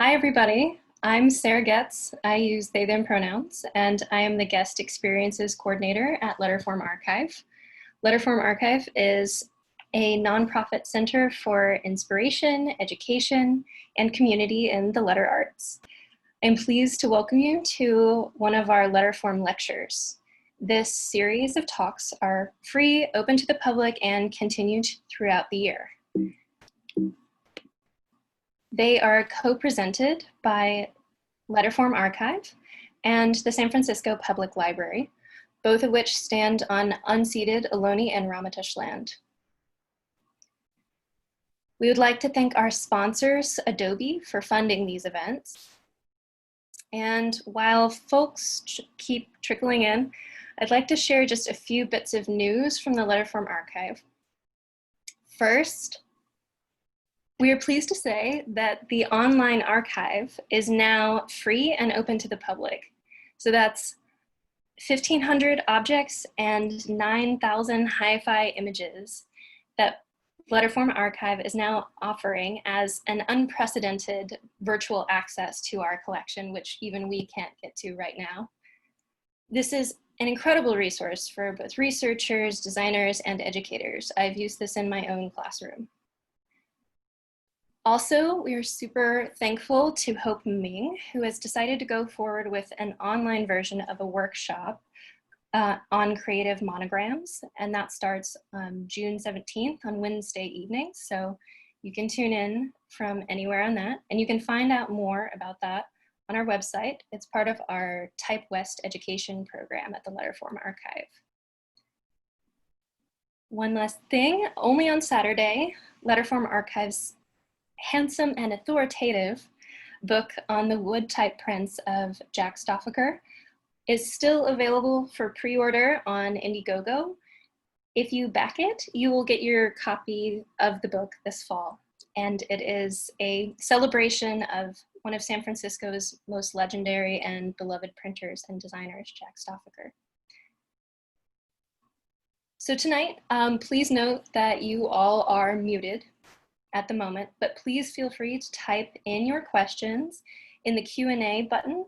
Hi, everybody. I'm Sarah Getz. I use they, them pronouns, and I am the Guest Experiences Coordinator at Letterform Archive. Letterform Archive is a nonprofit center for inspiration, education, and community in the letter arts. I'm pleased to welcome you to one of our Letterform lectures. This series of talks are free, open to the public, and continued throughout the year. They are co-presented by Letterform Archive and the San Francisco Public Library, both of which stand on unceded Ohlone and Ramaytush land. We would like to thank our sponsors, Adobe, for funding these events. And while folks keep trickling in, I'd like to share just a few bits of news from the Letterform Archive. First, we are pleased to say that the online archive is now free and open to the public. So that's 1,500 objects and 9,000 hi-fi images that Letterform Archive is now offering as an unprecedented virtual access to our collection, which even we can't get to right now. This is an incredible resource for both researchers, designers, and educators. I've used this in my own classroom. Also, we are super thankful to Hope Ming, who has decided to go forward with an online version of a workshop on creative monograms, and that starts June 17th on Wednesday evening. So you can tune in from anywhere on that, and you can find out more about that on our website. It's part of our Type West education program at the Letterform Archive. One last thing, only on Saturday, Letterform Archive's handsome and authoritative book on the wood type prints of Jack Stoffaker is still available for pre-order on Indiegogo. If you back it, you will get your copy of the book this fall. And it is a celebration of one of San Francisco's most legendary and beloved printers and designers, Jack Stoffaker. So tonight, please note that you all are muted at the moment, but please feel free to type in your questions in the Q&A button.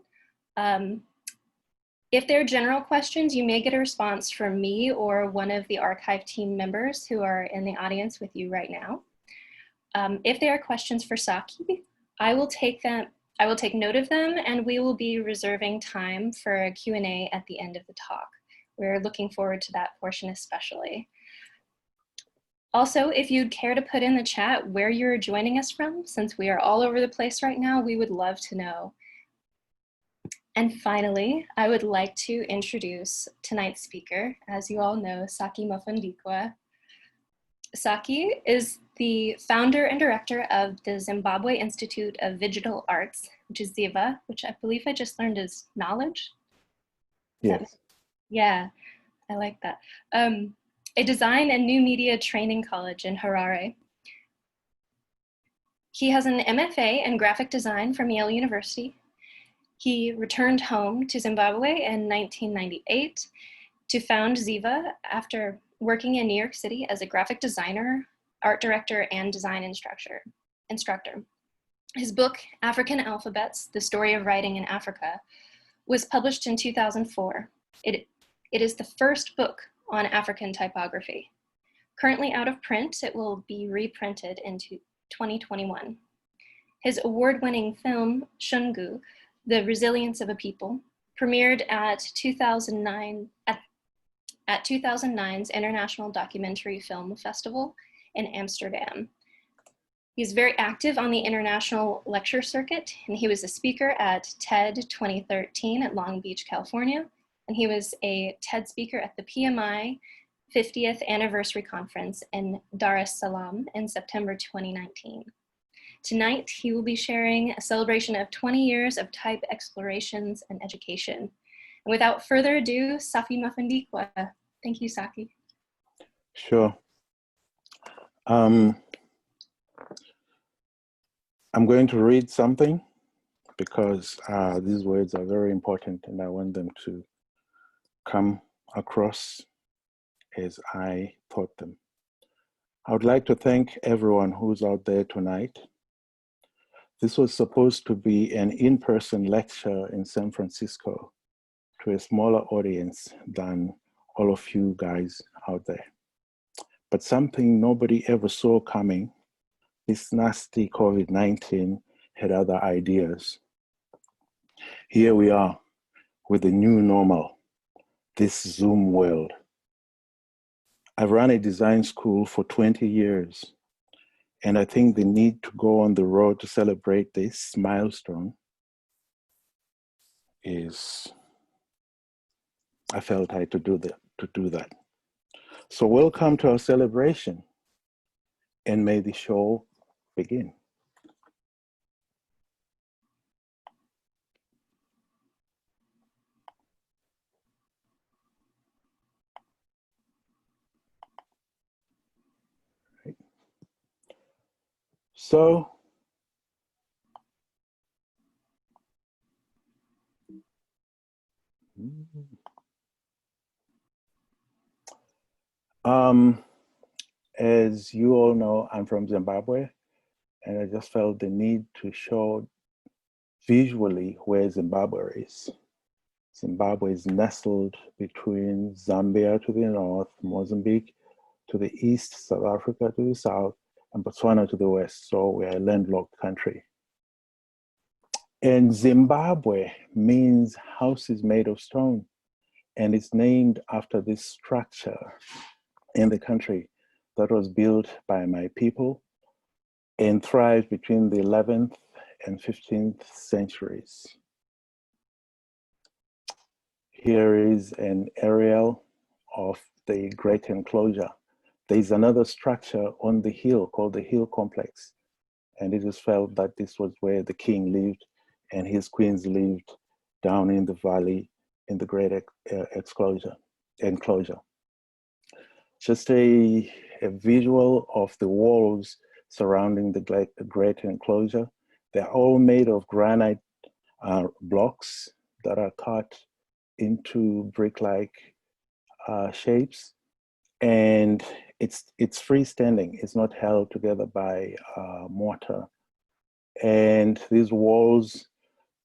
If they're general questions, you may get a response from me or one of the archive team members who are in the audience with you right now. If they are questions for Saki, I will take note of them, and we will be reserving time for a Q&A at the end of the talk. We're looking forward to that portion especially. Also, if you'd care to put in the chat where you're joining us from, since we are all over the place right now, we would love to know. And finally, I would like to introduce tonight's speaker. As you all know, Saki Mafundikwa. Saki is the founder and director of the Zimbabwe Institute of Vigital Arts, which is Ziva, which I believe I just learned is knowledge. Yes. Yeah, I like that. A design and new media training college in Harare. He has an MFA in graphic design from Yale University. He returned home to Zimbabwe in 1998 to found Ziva after working in New York City as a graphic designer, art director, and design instructor. His book, African Alphabets, The Story of Writing in Africa, was published in 2004. It is the first book on African typography. Currently out of print, it will be reprinted into 2021. His award-winning film, Shungu, The Resilience of a People, premiered at 2009's International Documentary Film Festival in Amsterdam. He's very active on the international lecture circuit, and he was a speaker at TED 2013 at Long Beach, California, and he was a TED speaker at the PMI 50th Anniversary Conference in Dar es Salaam in September 2019. Tonight, he will be sharing a celebration of 20 years of type explorations and education. And without further ado, Saki Mafundikwa. Thank you, Saki. Sure. I'm going to read something because these words are very important and I want them to come across as I thought them. I would like to thank everyone who's out there tonight This was supposed to be an in-person lecture in San Francisco to a smaller audience than all of you guys out there. But something nobody ever saw coming, this nasty COVID-19 had other ideas. Here we are with the new normal, this Zoom world. I've run a design school for 20 years, and I think the need to go on the road to celebrate this milestone I felt I had to do that. So welcome to our celebration, and may the show begin. Right. So, as you all know, I'm from Zimbabwe, and I just felt the need to show visually where Zimbabwe is. Zimbabwe is nestled between Zambia to the north, Mozambique to the east, South Africa to the south, and Botswana to the west. So we're a landlocked country. And Zimbabwe means houses made of stone, and it's named after this structure in the country that was built by my people and thrived between the 11th and 15th centuries. Here is an aerial of the great enclosure. There's another structure on the hill called the Hill Complex, and it is felt that this was where the king lived and his queens lived down in the valley in the great enclosure. Just a visual of the walls surrounding the great enclosure. They're all made of granite blocks that are cut into brick-like shapes, and it's freestanding. It's not held together by mortar. And these walls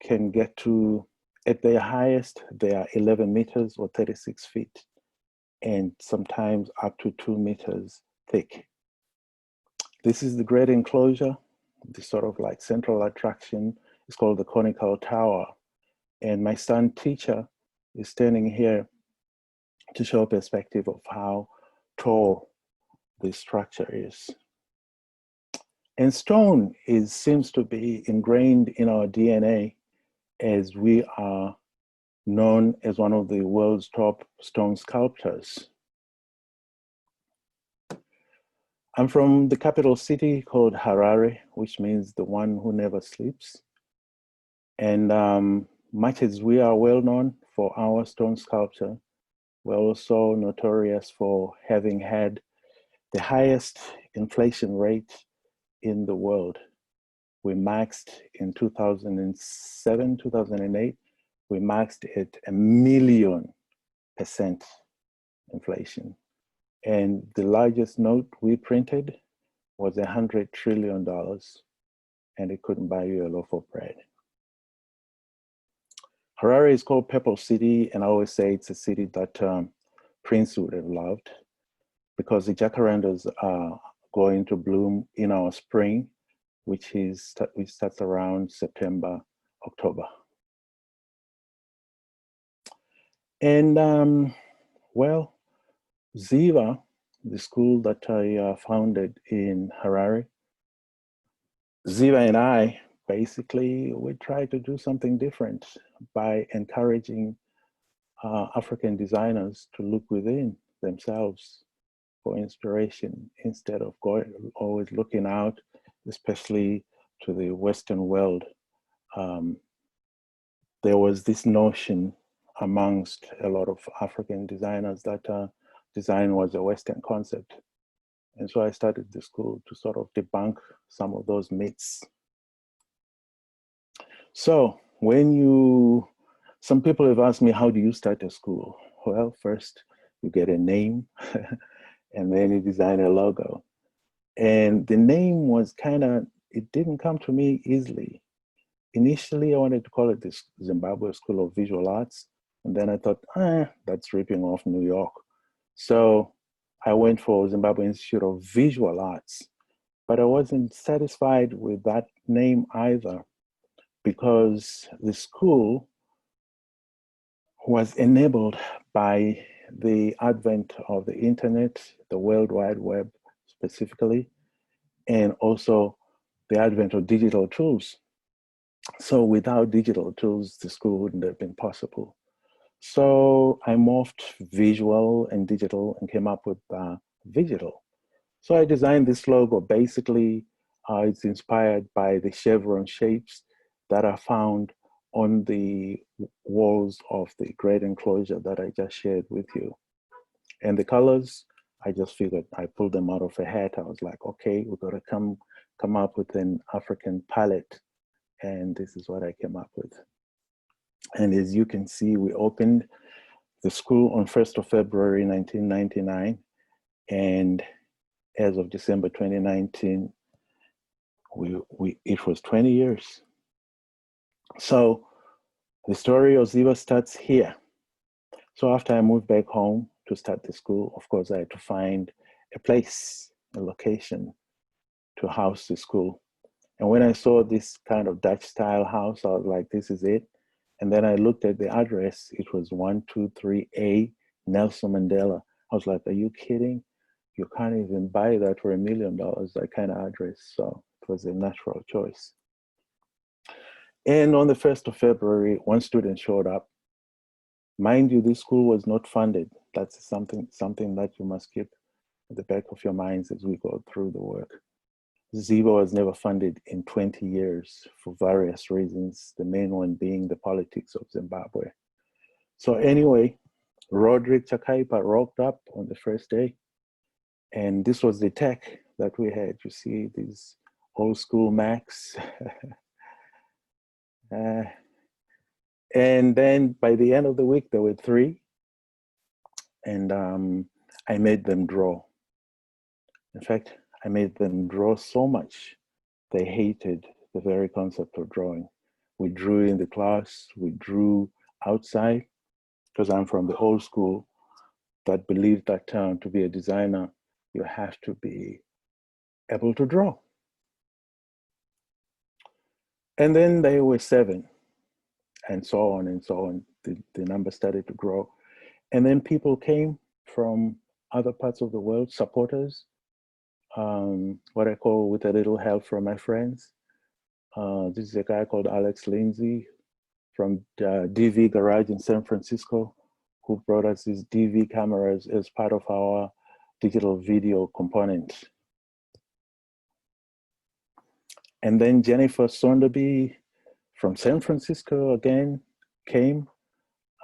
can get to, at their highest, they are 11 meters or 36 feet, and sometimes up to 2 meters thick. This is the great enclosure, the sort of like central attraction. It's called the Conical Tower. And my son teacher is standing here to show a perspective of how tall this structure is. And stone seems to be ingrained in our DNA, as we are known as one of the world's top stone sculptors. I'm from the capital city called Harare, which means the one who never sleeps. And much as we are well known for our stone sculpture, we're also notorious for having had the highest inflation rate in the world. We maxed in 2007, 2008, we maxed at 1,000,000% inflation. And the largest note we printed was $100 trillion, and it couldn't buy you a loaf of bread. Harare is called Purple City, and I always say it's a city that Prince would have loved, because the jacarandas are going to bloom in our spring, which starts around September, October. And well, Ziva, the school that I founded in Harare, Ziva and I, basically, we try to do something different by encouraging African designers to look within themselves for inspiration instead of always looking out, especially to the Western world. There was this notion amongst a lot of African designers that design was a Western concept. And so I started the school to sort of debunk some of those myths. So some people have asked me, how do you start a school? Well, first you get a name and then you design a logo. And the name was kind of it didn't come to me easily. Initially, I wanted to call it the Zimbabwe School of Visual Arts. And then I thought, that's ripping off New York. So I went for Zimbabwe Institute of Visual Arts. But I wasn't satisfied with that name either, because the school was enabled by the advent of the internet, the World Wide Web specifically, and also the advent of digital tools. So without digital tools, the school wouldn't have been possible. So I morphed visual and digital and came up with Vigital. So I designed this logo. Basically, it's inspired by the chevron shapes that are found on the walls of the great enclosure that I just shared with you. And the colors, I just figured I pulled them out of a hat. I was like, okay, we've got to come up with an African palette. And this is what I came up with. And as you can see, we opened the school on 1st of February, 1999. And as of December 2019, it was 20 years. So the story of Ziva starts here. So after I moved back home to start the school, of course, I had to find a place, a location to house the school. And when I saw this kind of Dutch style house, I was like, this is it. And then I looked at the address. It was 123A Nelson Mandela. I was like, are you kidding? You can't even buy that for $1 million, that kind of address. So it was a natural choice. And on the 1st of February, one student showed up. Mind you, this school was not funded. That's something that you must keep at the back of your minds as we go through the work. Ziva was never funded in 20 years for various reasons, the main one being the politics of Zimbabwe. So anyway, Roderick Chakaipa rocked up on the first day, and this was the tech that we had. You see these old school Macs. And then by the end of the week, there were 3, and I made them draw. In fact, I made them draw so much, they hated the very concept of drawing. We drew in the class, we drew outside, because I'm from the old school that believed that to be a designer, you have to be able to draw. And then they were 7, and so on and so on. The number started to grow. And then people came from other parts of the world, supporters, what I call with a little help from my friends. This is a guy called Alex Lindsay from DV Garage in San Francisco, who brought us these DV cameras as part of our digital video component. And then Jennifer Sonderby from San Francisco again came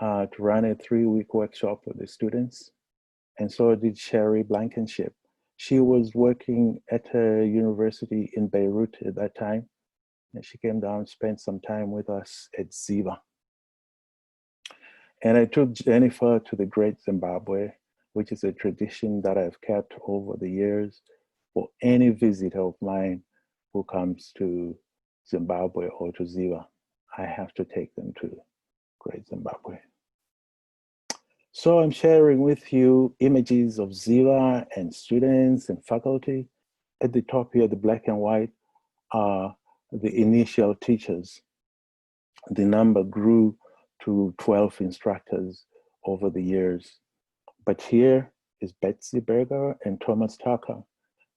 to run a 3-week workshop with the students. And so did Sherry Blankenship. She was working at a university in Beirut at that time. And she came down, spent some time with us at Ziva. And I took Jennifer to the Great Zimbabwe, which is a tradition that I've kept over the years for any visitor of mine who comes to Zimbabwe or to Ziva. I have to take them to Great Zimbabwe. So I'm sharing with you images of Ziva and students and faculty. At the top here, the black and white are the initial teachers. The number grew to 12 instructors over the years. But here is Betsy Berger and Thomas Tucker.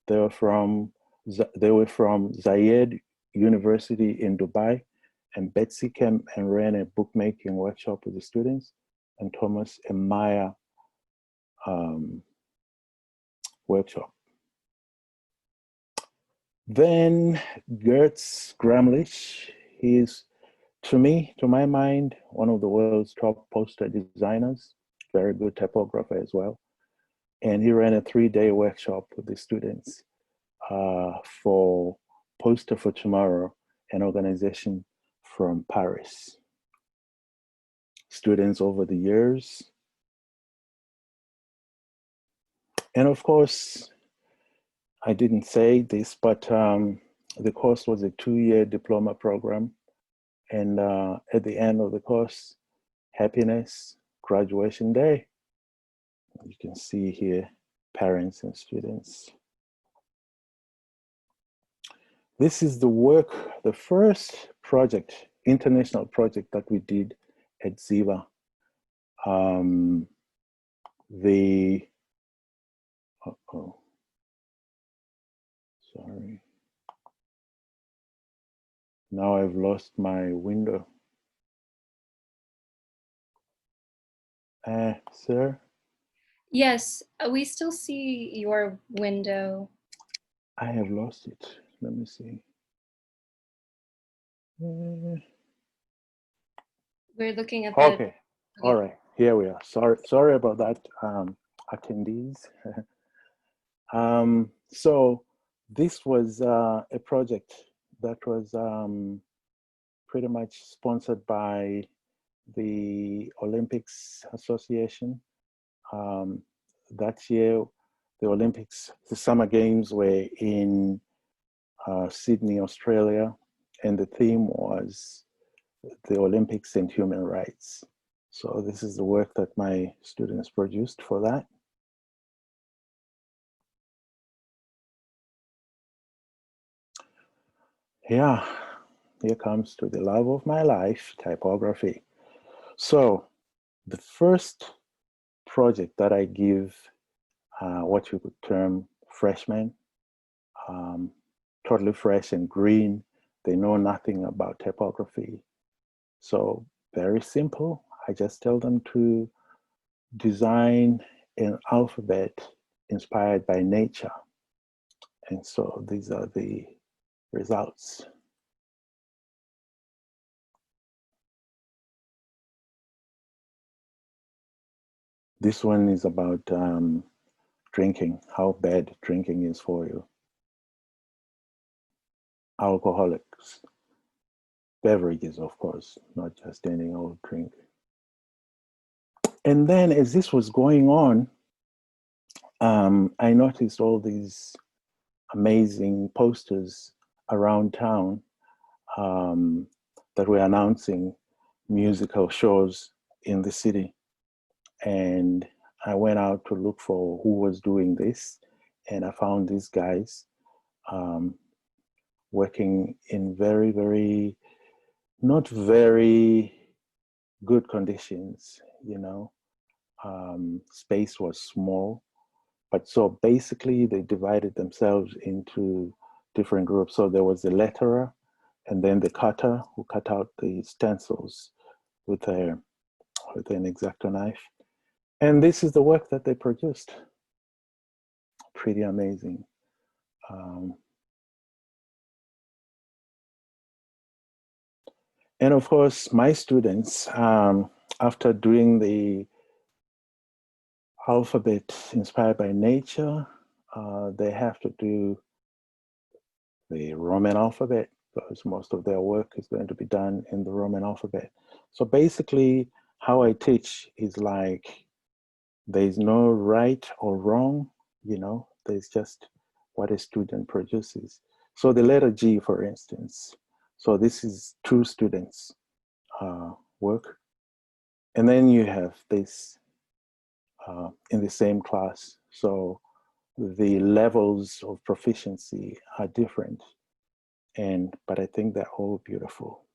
They were from Zayed University in Dubai, and Betsy came and ran a bookmaking workshop with the students, and Thomas a Maya workshop. Then Gertz Gramlich, he's, to my mind, one of the world's top poster designers, very good typographer as well. And he ran a 3-day workshop with the students for Poster for Tomorrow, an organization from Paris. Students over the years. And of course, I didn't say this, but The course was a 2-year diploma program. And at the end of the course, happiness, graduation day. You can see here, parents and students. This is the work, the first project, international project that we did at Ziva. Sorry. Now I've lost my window. Sir? Yes, we still see your window. I have lost it. Let me see. We're looking at the... Okay. All right. Here we are. Sorry about that, attendees. So this was a project that was pretty much sponsored by the Olympics Association. That year, the Olympics, the Summer Games were in Sydney, Australia, and the theme was the Olympics and human rights. So this is the work that my students produced for that. Yeah, here comes to the love of my life, typography. So the first project that I give what you could term freshmen, totally fresh and green, they know nothing about typography. So very simple, I just tell them to design an alphabet inspired by nature. And so these are the results. This one is about drinking, how bad drinking is for you. Alcoholics, beverages, of course, not just any old drink. And then as this was going on, I noticed all these amazing posters around town that were announcing musical shows in the city. And I went out to look for who was doing this, and I found these guys working in very, very, not very good conditions, you know. Space was small, but so basically they divided themselves into different groups. So there was the letterer, and then the cutter who cut out the stencils with an X-Acto knife. And this is the work that they produced. Pretty amazing. And of course, my students, after doing the alphabet inspired by nature, they have to do the Roman alphabet, because most of their work is going to be done in the Roman alphabet. So basically, how I teach is like, there's no right or wrong, you know, there's just what a student produces. So the letter G, for instance, so this is 2 students' work. And then you have this in the same class. So the levels of proficiency are different, but I think they're all beautiful.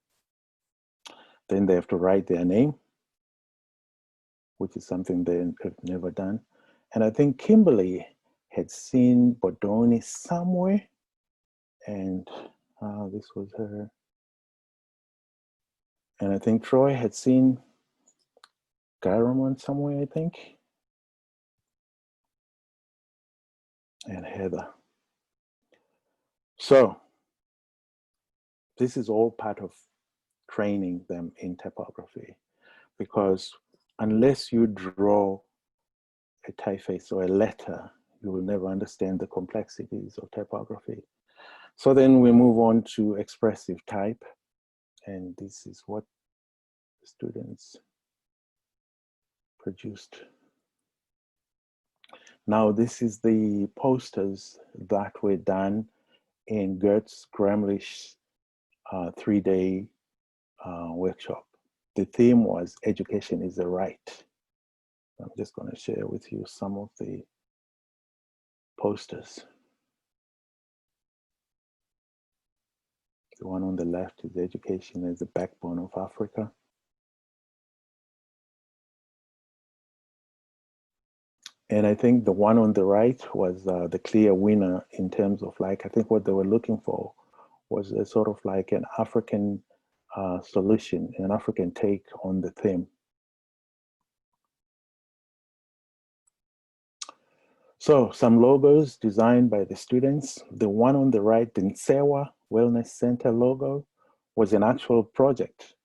Then they have to write their name, which is something they have never done. And I think Kimberly had seen Bodoni somewhere, and this was her. And I think Troy had seen Gyramon somewhere, I think. And Heather. So this is all part of training them in typography, because unless you draw a typeface or a letter, you will never understand the complexities of typography. So then we move on to expressive type, and this is what the students produced. Now this is the posters that were done in Gert's Gramlich's 3-day workshop. The theme was education is a right. I'm just going to share with you some of the posters. The one on the left is education as the backbone of Africa. And I think the one on the right was the clear winner in terms of like, I think what they were looking for was a sort of like an African solution, an African take on the theme. So some logos designed by the students. The one on the right, the Nsewa Wellness Center logo, was an actual project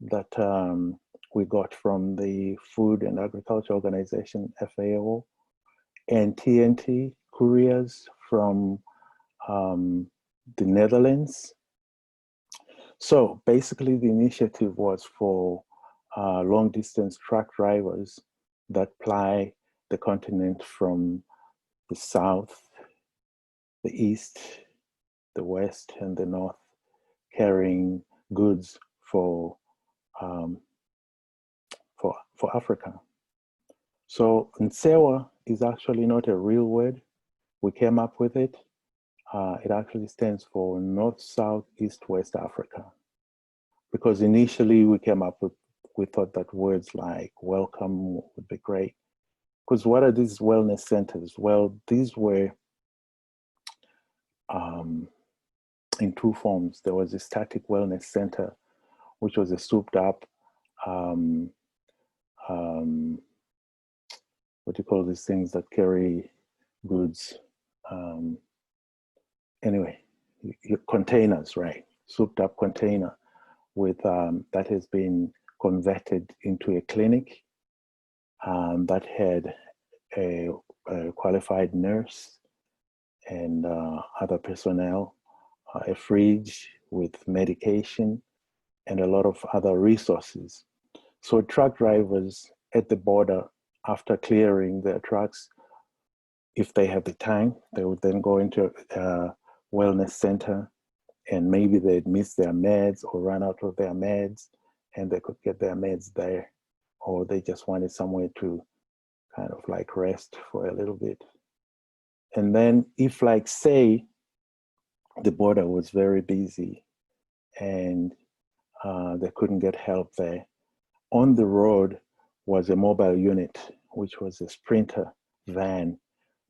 that we got from the Food and Agriculture Organization, FAO, and TNT couriers from the Netherlands. So basically the initiative was for long distance truck drivers that ply the continent from the south, the east, the west, and the north, carrying goods for Africa. So Nsewa is actually not a real word. We came up with it. It actually stands for North, South, East, West Africa. Because initially we came up with, we thought that words like welcome would be great. Because what are these wellness centers? Well, these were in two forms. There was a static wellness center, which was a souped up, what do you call these things that carry goods? Anyway, containers, right? Souped up container with that has been converted into a clinic that had a qualified nurse and other personnel, a fridge with medication, and a lot of other resources. So truck drivers at the border, after clearing their trucks, if they have the time, they would then go into a wellness center, and maybe they'd miss their meds or run out of their meds, and they could get their meds there, or they just wanted somewhere to kind of like rest for a little bit. And then if, like, say, the border was very busy and they couldn't get help there, on the road was a mobile unit, which was a Sprinter van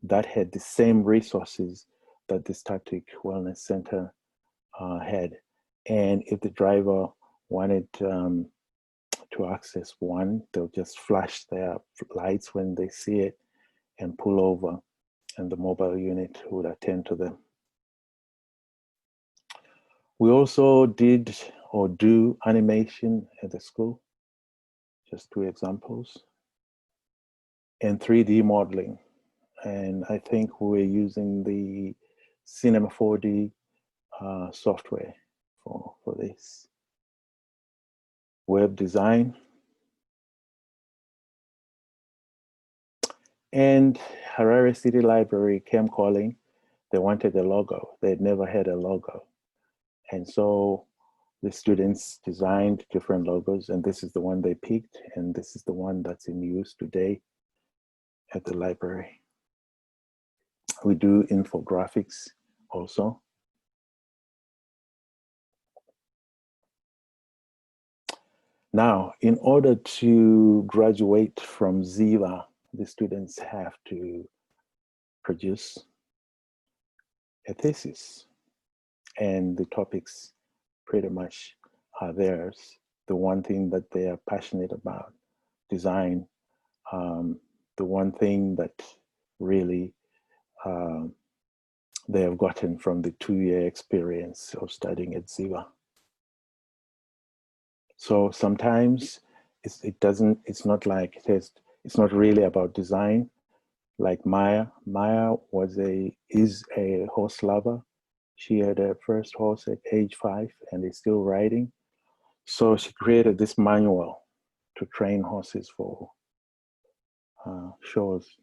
that had the same resources that the static wellness center had. And if the driver wanted to access one, they'll just flash their lights when they see it and pull over, and the mobile unit would attend to them. We also did or do animation at the school, just 2 examples, and 3D modeling. And I think we're using the Cinema 4D software for this. Web design. And Harare City Library came calling. They wanted a logo. They'd never had a logo. And so the students designed different logos, and this is the one they picked, and this is the one that's in use today at the library. We do infographics also. Now, in order to graduate from Ziva, the students have to produce a thesis, and the topics pretty much are theirs. The one thing that they are passionate about, design, the one thing that really they have gotten from the 2-year experience of studying at Ziva. So sometimes it's not like it's not really about design. Like Maya is a horse lover. She had her first horse at age 5 and is still riding. So she created this manual to train horses for shows.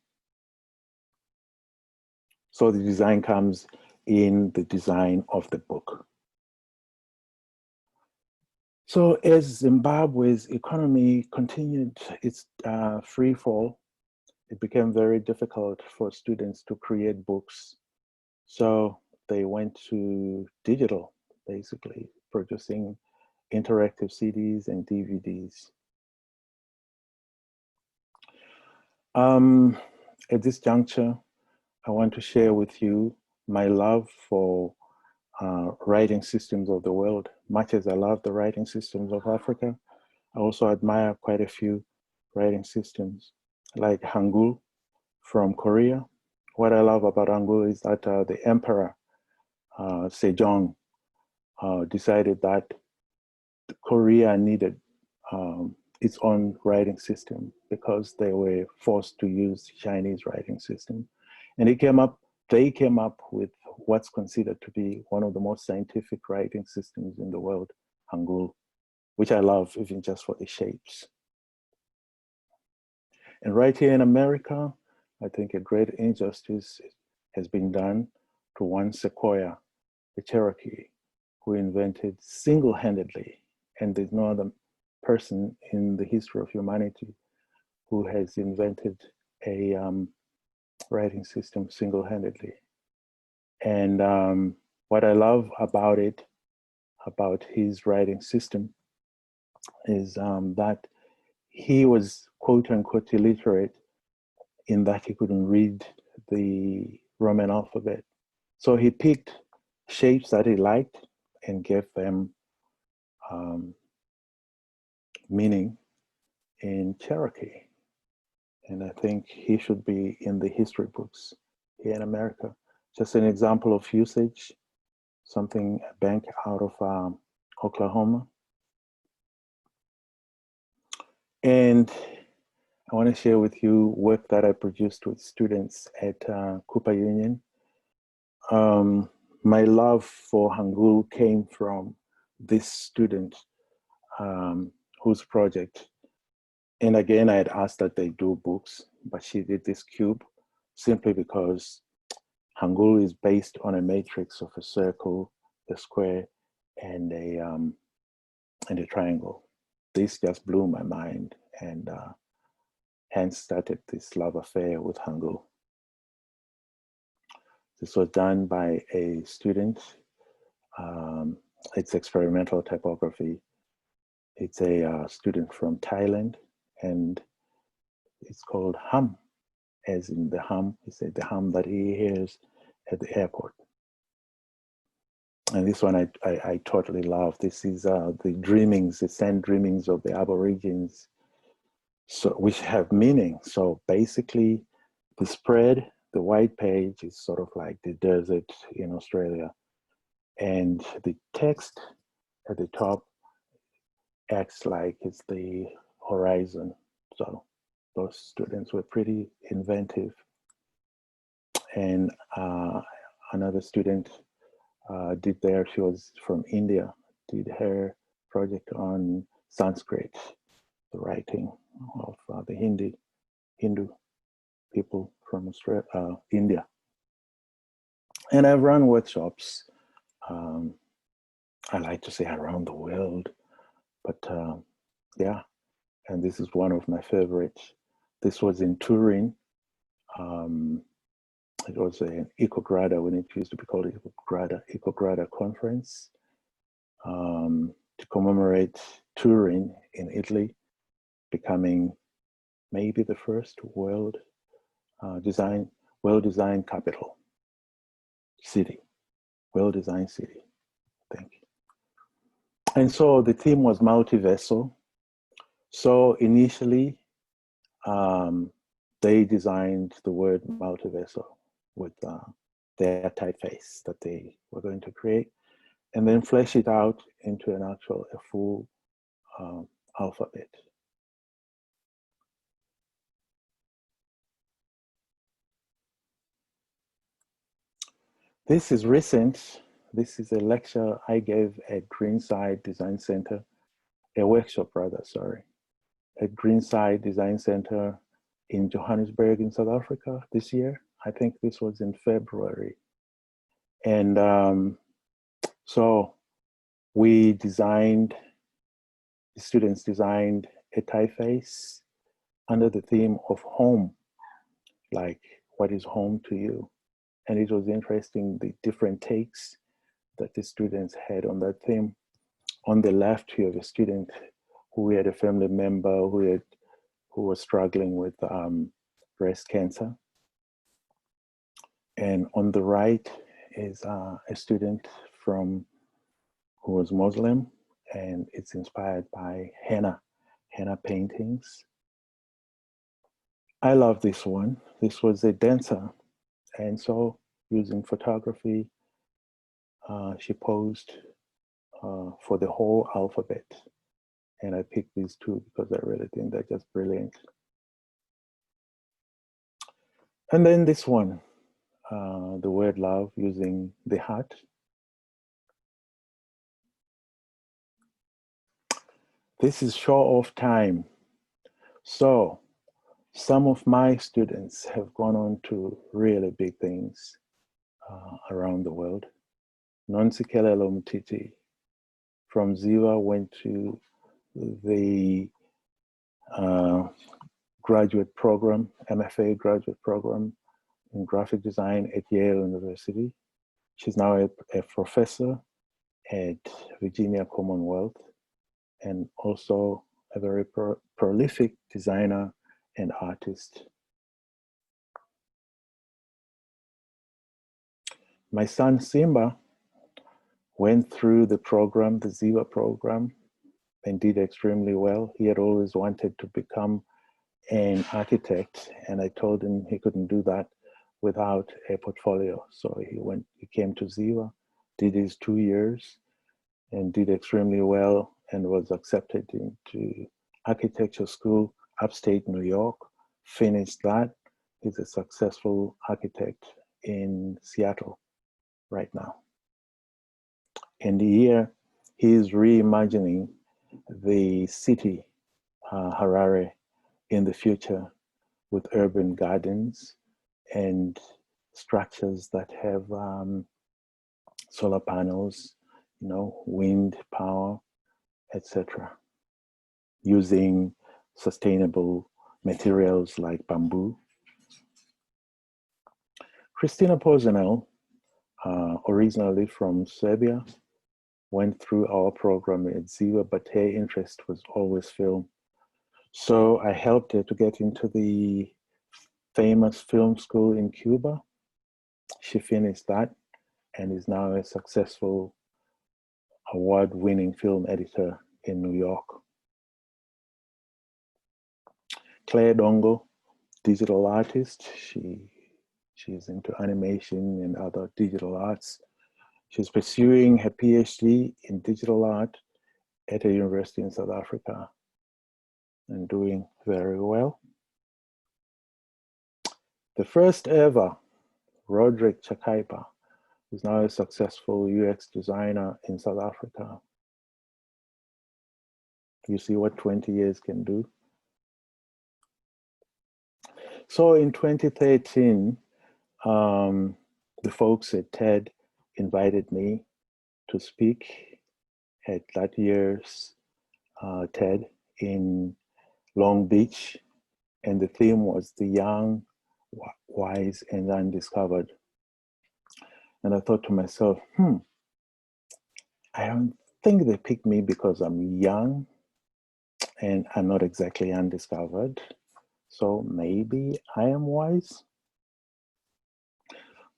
So the design comes in the design of the book. So as Zimbabwe's economy continued its free fall, it became very difficult for students to create books. So they went to digital, basically producing interactive CDs and DVDs. At this juncture, I want to share with you my love for writing systems of the world. Much as I love the writing systems of Africa, I also admire quite a few writing systems like Hangul from Korea. What I love about Hangul is that the emperor, Sejong, decided that Korea needed its own writing system because they were forced to use Chinese writing system. And they came up with what's considered to be one of the most scientific writing systems in the world, Hangul, which I love even just for the shapes. And right here in America, I think a great injustice has been done to one Sequoia, the Cherokee, who invented single-handedly, and there's no other person in the history of humanity who has invented a writing system single-handedly. And what I love about it, about his writing system, is that he was quote unquote illiterate in that he couldn't read the Roman alphabet. So he picked shapes that he liked and gave them meaning in Cherokee. And I think he should be in the history books here in America. Just an example of usage, something, a bank out of Oklahoma. And I want to share with you work that I produced with students at Cooper Union. My love for Hangul came from this student whose project, and again, I had asked that they do books, but she did this cube simply because Hangul is based on a matrix of a circle, a square, and a triangle. This just blew my mind, and hence started this love affair with Hangul. This was done by a student. It's experimental typography. It's a student from Thailand, and it's called hum, as in the hum. He said the hum that he hears at the airport. And this one I totally love. This is the dreamings, the sand dreamings of the Aborigines, so which have meaning. So basically, the spread, the white page, is sort of like the desert in Australia, and the text at the top acts like it's the horizon. So those students were pretty inventive. And another student did there, she was from India, did her project on Sanskrit, the writing of the Hindu people from Australia, India. And I've run workshops, I like to say around the world, but yeah, and this is one of my favorites. This was in Turin. It was an Ecograda, when it used to be called Ecograda conference, to commemorate Turin in Italy becoming maybe the first world well-designed capital city, well-designed city, I think. And so the theme was multi-vessel. So initially, they designed the word multi-vessel with their typeface that they were going to create, and then flesh it out into a full alphabet. This is recent. This is a lecture I gave at Greenside Design Center, a workshop rather, sorry, at Greenside Design Center in Johannesburg in South Africa this year. I think this was in February. And so the students designed a typeface under the theme of home, like what is home to you? And it was interesting, the different takes that the students had on that theme. On the left, you have a student who had a family member who was struggling with breast cancer. And on the right is a student who was Muslim, and it's inspired by henna paintings. I love this one. This was a dancer, and so using photography, she posed for the whole alphabet. And I picked these two because I really think they're just brilliant. And then this one, the word love using the heart. This is show off time. So some of my students have gone on to really big things around the world. Nonsikelelo Mtiti from Ziva went to the graduate program, MFA graduate program in graphic design at Yale University. She's now a professor at Virginia Commonwealth, and also a very prolific designer and artist. My son Simba went through the program, the Ziva program, and did extremely well. He had always wanted to become an architect, and I told him he couldn't do that without a portfolio. So he came to Ziva, did his 2 years, and did extremely well, and was accepted into architecture school, upstate New York, finished that. He's a successful architect in Seattle right now. And here he is reimagining the city, Harare, in the future with urban gardens and structures that have solar panels, wind power, etc., using sustainable materials like bamboo. Christina Pozenel, originally from Serbia, went through our program at Ziva, but her interest was always film. So I helped her to get into the famous film school in Cuba. She finished that and is now a successful award-winning film editor in New York. Claire Dongo, digital artist. She's into animation and other digital arts. She's pursuing her PhD in digital art at a university in South Africa and doing very well. The first ever, Roderick Chakaipa, is now a successful UX designer in South Africa. You see what 20 years can do. So in 2013, the folks at TED invited me to speak at that year's TED in Long Beach, and the theme was the young, wise, and undiscovered. And I thought to myself, I don't think they picked me because I'm young and I'm not exactly undiscovered. So maybe I am wise.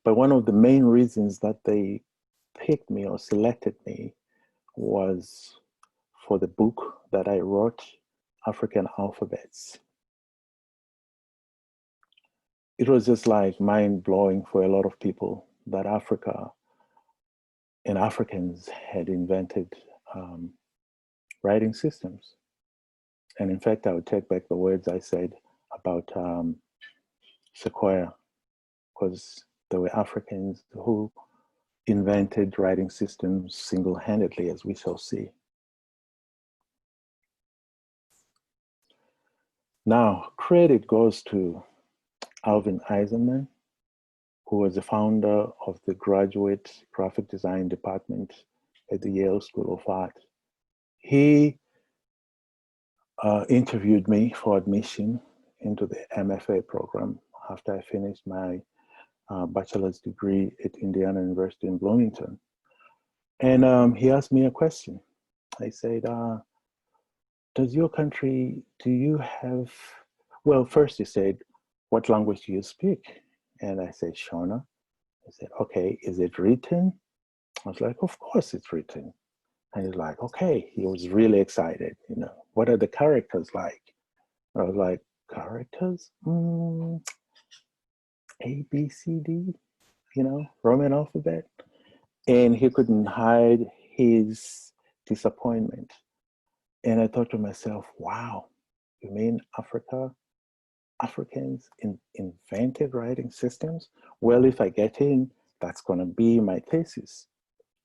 But one of the main reasons that they picked me or selected me was for the book that I wrote, African Alphabets. It was just like mind-blowing for a lot of people that Africa and Africans had invented writing systems. And in fact, I would take back the words I said about Sequoia, because there were Africans who invented writing systems single-handedly, as we shall see. Now, credit goes to Alvin Eisenman, who was the founder of the graduate graphic design department at the Yale School of Art. He interviewed me for admission into the MFA program after I finished my bachelor's degree at Indiana University in Bloomington. And he asked me a question. I said, does your country, do you have, well, first he said, what language do you speak? And I said, Shona. He said, okay, is it written? I was like, of course it's written. And he's like, okay, he was really excited, you know, what are the characters like? I was like, characters? A, B, C, D, you know, Roman alphabet. And he couldn't hide his disappointment. And I thought to myself, wow, you mean Africans invented writing systems? Well, if I get in, that's going to be my thesis.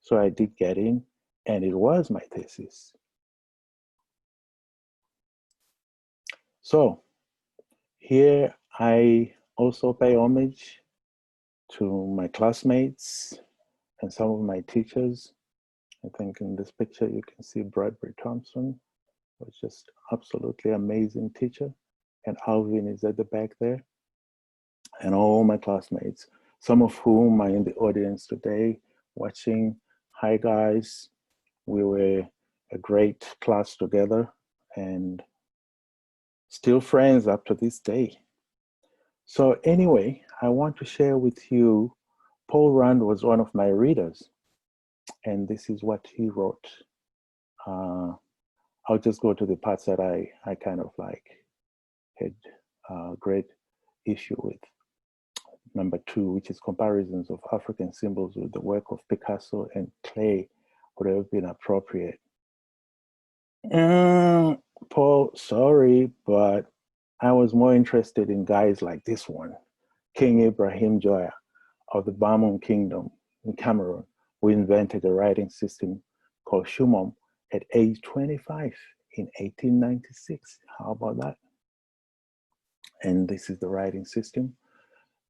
So I did get in, and it was my thesis. So here I also pay homage to my classmates and some of my teachers. I think in this picture you can see Bradbury Thompson, who was just absolutely amazing teacher, and Alvin is at the back there, and all my classmates, some of whom are in the audience today watching. Hi guys, we were a great class together and still friends up to this day. So anyway, I want to share with you, Paul Rand was one of my readers, and this is what he wrote. I'll just go to the parts that I kind of like had great issue with. Number 2, which is comparisons of African symbols with the work of Picasso and Klee would have been appropriate. Paul, sorry, but I was more interested in guys like this one, King Ibrahim Joya of the Bamon Kingdom in Cameroon, who invented a writing system called Shumom at age 25 in 1896. How about that? And this is the writing system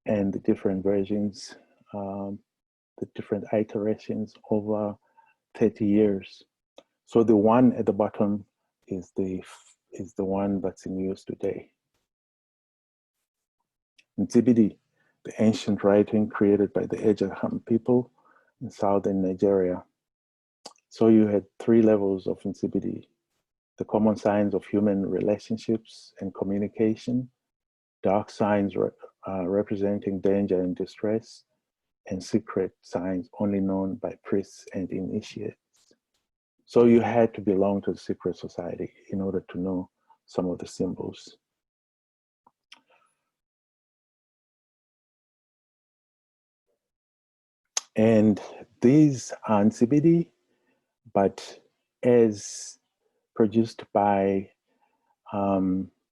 and the different versions, the different iterations over 30 years. So the one at the bottom is the one that's in use today. Nzibidi, the ancient writing created by the Ejaham people in southern Nigeria. So you had 3 levels of Nzibidi: the common signs of human relationships and communication, dark signs representing danger and distress, and secret signs only known by priests and initiates. So you had to belong to the secret society in order to know some of the symbols. And these are Nzibidi, but as produced by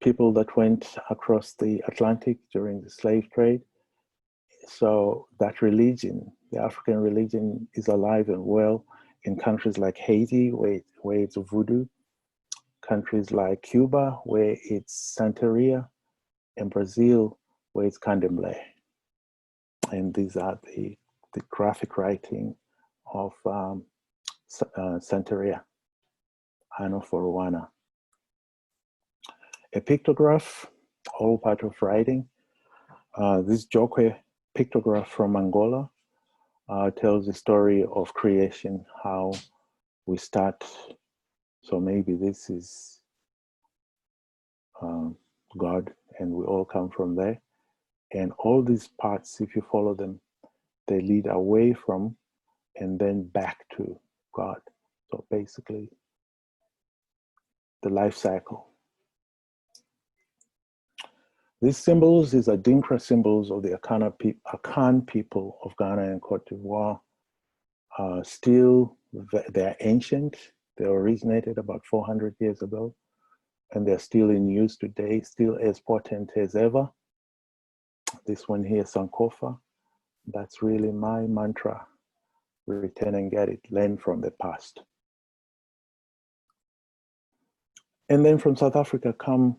people that went across the Atlantic during the slave trade. So that religion, the African religion, is alive and well in countries like Haiti, where it's voodoo, countries like Cuba, where it's Santeria, and Brazil, where it's Candomblé. And these are the graphic writing of Santeria, Ano Foruana. A pictograph, all part of writing. This Jokwe pictograph from Angola tells the story of creation, how we start. So maybe this is God, and we all come from there. And all these parts, if you follow them, they lead away from and then back to God. So basically, the life cycle. These symbols, these are Adinkra symbols of the Akan people of Ghana and Cote d'Ivoire. Still, they're ancient. They originated about 400 years ago, and they're still in use today, still as potent as ever. This one here, Sankofa, that's really my mantra: return and get it, learn from the past. And then from South Africa come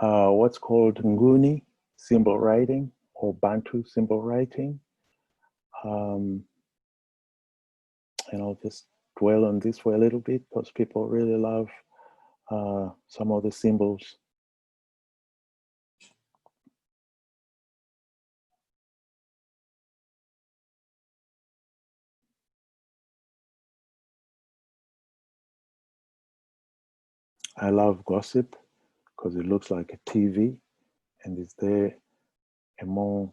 what's called Nguni symbol writing, or Bantu symbol writing. And I'll just dwell on this for a little bit because people really love some of the symbols. I love gossip because it looks like a TV and it's there among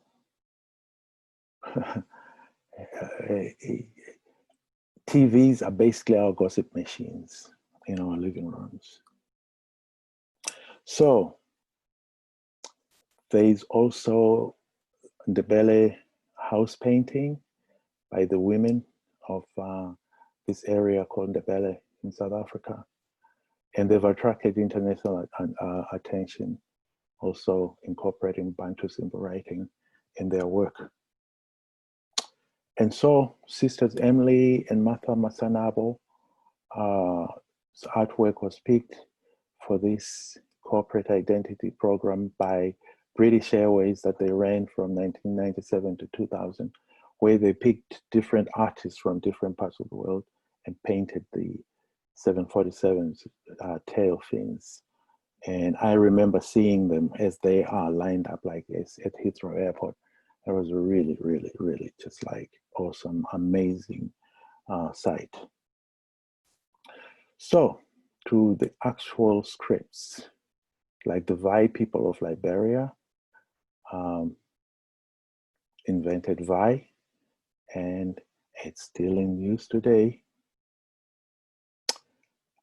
TVs are basically our gossip machines in our living rooms. So there is also Ndebele house painting by the women of this area called Ndebele in South Africa. And they've attracted international attention, also incorporating Bantu symbol writing in their work. And so Sisters Emily and Martha Masanabo artwork was picked for this corporate identity program by British Airways that they ran from 1997 to 2000, where they picked different artists from different parts of the world and painted the 747's tail fins. And I remember seeing them as they are lined up like this at Heathrow Airport. It was a really, really, really just like awesome, amazing sight. So to the actual scripts, like the Vai people of Liberia invented Vai, and it's still in use today.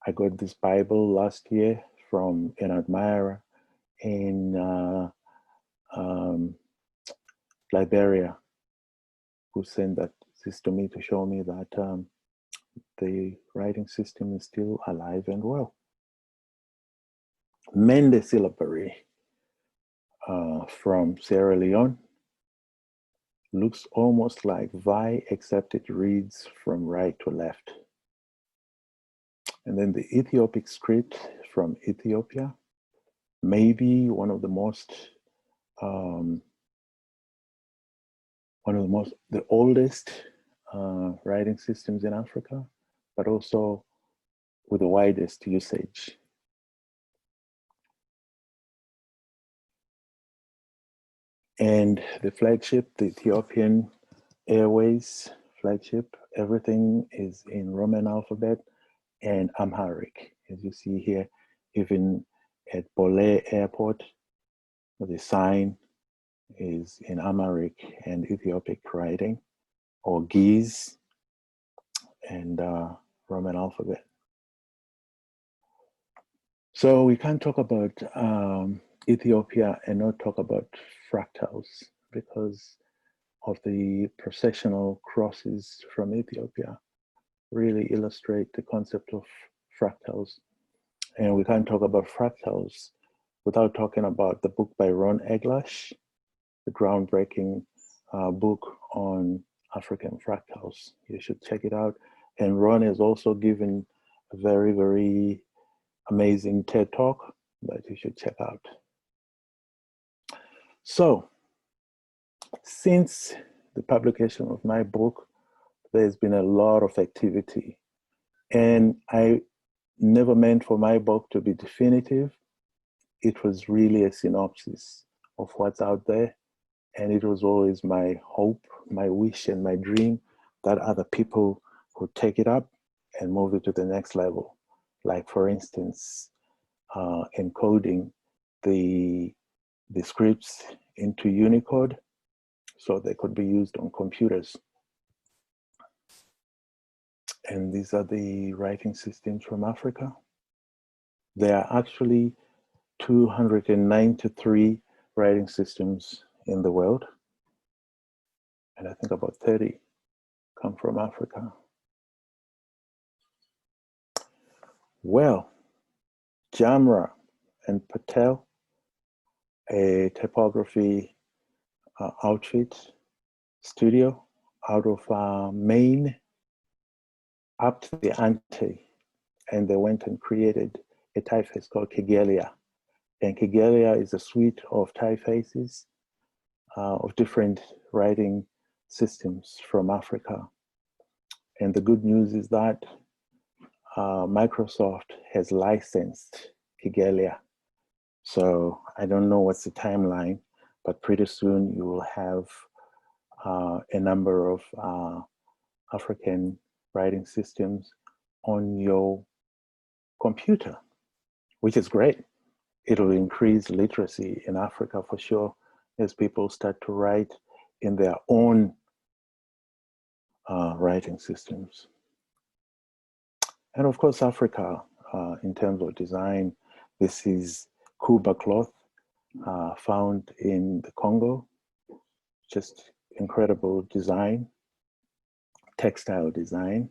I got this Bible last year from an admirer in Liberia who sent this to me to show me that the writing system is still alive and well. Mende syllabary from Sierra Leone looks almost like Vai, except it reads from right to left. And then the Ethiopic script from Ethiopia, maybe one of the oldest writing systems in Africa, but also with the widest usage. And the flagship, the Ethiopian Airways flagship, everything is in Roman alphabet and Amharic. As you see here, even at Bole Airport, the sign is in Amharic and Ethiopic writing, or Ge'ez and Roman alphabet. So we can't talk about Ethiopia and not talk about fractals because of the processional crosses from Ethiopia really illustrate the concept of fractals. And we can't talk about fractals without talking about the book by Ron Eglash, the groundbreaking book on African fractals. You should check it out. And Ron has also given a very, very amazing TED Talk that you should check out. So, since the publication of my book, there's been a lot of activity. And I never meant for my book to be definitive. It was really a synopsis of what's out there. And it was always my hope, my wish, and my dream that other people would take it up and move it to the next level. Like, for instance, encoding the scripts into Unicode so they could be used on computers. And these are the writing systems from Africa. There are actually 293 writing systems in the world. And I think about 30 come from Africa. Well, Jamra and Patel, a typography outfit studio out of Maine, upped the ante, and they went and created a typeface called Kigelia. And Kigelia is a suite of typefaces of different writing systems from Africa. And the good news is that Microsoft has licensed Kigelia. So I don't know what's the timeline, but pretty soon you will have a number of African writing systems on your computer, which is great. It'll increase literacy in Africa for sure as people start to write in their own writing systems. And of course, Africa, in terms of design, this is Kuba cloth found in the Congo. Just incredible design, textile design.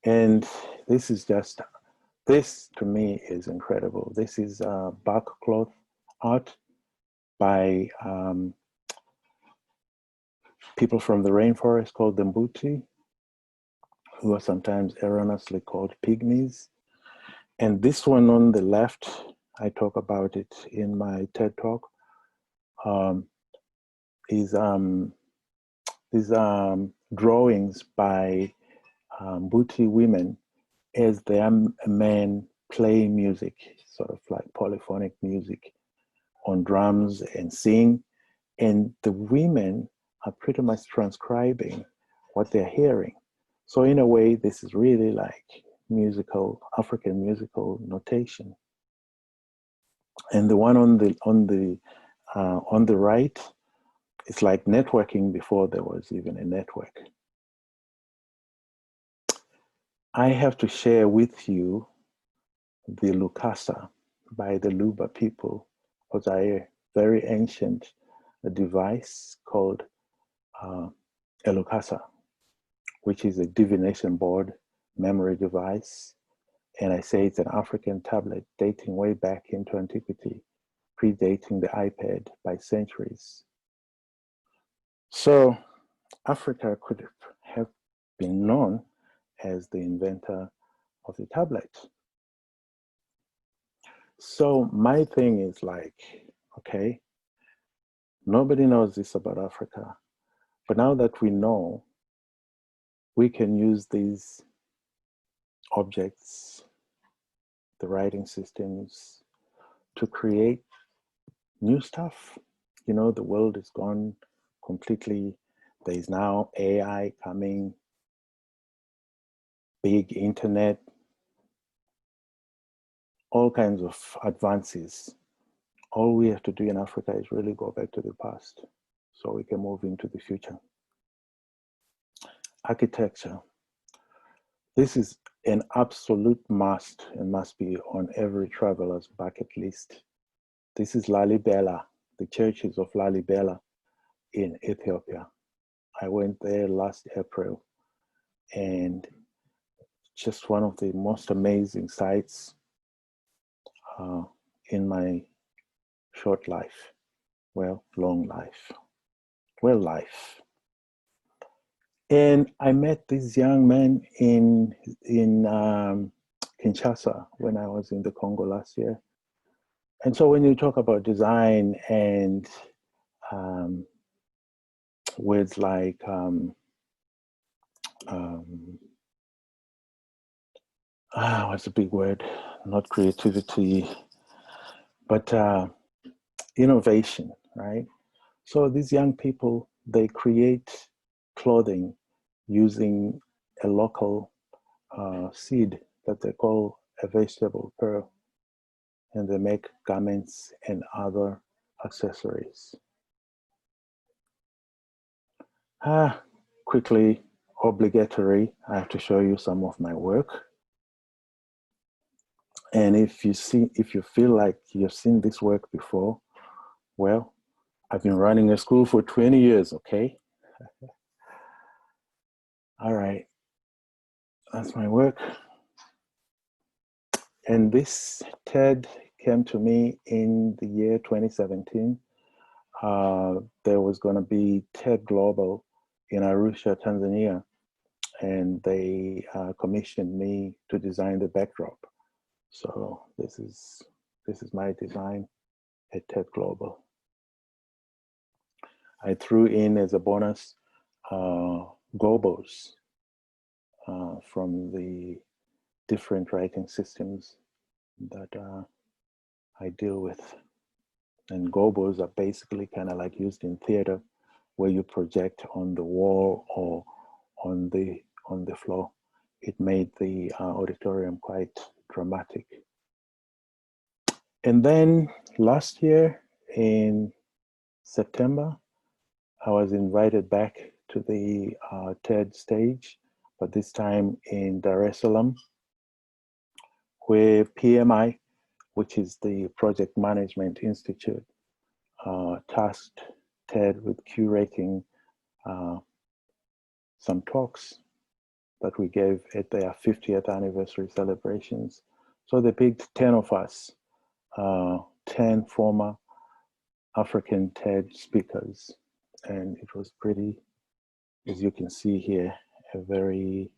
And this is just, this to me is incredible. This is bark cloth art by people from the rainforest called the Mbuti, who are sometimes erroneously called pygmies. And this one on the left, I talk about it in my TED talk, is these drawings by Mbuti women as their men play music, sort of like polyphonic music on drums and sing. And the women are pretty much transcribing what they're hearing. So in a way, this is really like musical, African musical notation. And the one on the right, it's like networking before there was even a network. I have to share with you the Lukasa by the Luba people, was a very ancient device called a Lukasa, which is a divination board memory device. And I say it's an African tablet dating way back into antiquity, predating the iPad by centuries. So Africa could have been known as the inventor of the tablet. So my thing is like, okay, nobody knows this about Africa, but now that we know, we can use these objects, the writing systems, to create new stuff. You know, the world is gone completely. There is now AI coming, big internet, all kinds of advances. All we have to do in Africa is really go back to the past so we can move into the future. Architecture. This is an absolute must and must be on every traveler's bucket list. This is Lalibela, the churches of Lalibela in Ethiopia. I went there last April, and just one of the most amazing sights in my short life, well, long life, well, life. And I met this young man in Kinshasa when I was in the Congo last year. And so when you talk about design and words like what's a big word? Not creativity, but innovation, right? So these young people, they create clothing using a local seed that they call a vegetable pearl, and they make garments and other accessories. Quickly, obligatory, I have to show you some of my work. And if you feel like you've seen this work before, well, I've been running a school for 20 years, okay? All right, that's my work. And this TED came to me in the year 2017. There was going to be TED Global in Arusha, Tanzania, and they commissioned me to design the backdrop. So this is my design at TED Global. I threw in as a bonus gobos from the different writing systems that I deal with. And gobos are basically kind of like used in theater, where you project on the wall or on the floor. It made the auditorium quite dramatic. And then last year in September, I was invited back to the TED stage, but this time in Dar es Salaam, where PMI, which is the Project Management Institute, tasked TED with curating some talks that we gave at their 50th anniversary celebrations. So they picked 10 of us, 10 former African TED speakers. And it was pretty, as you can see here, a very,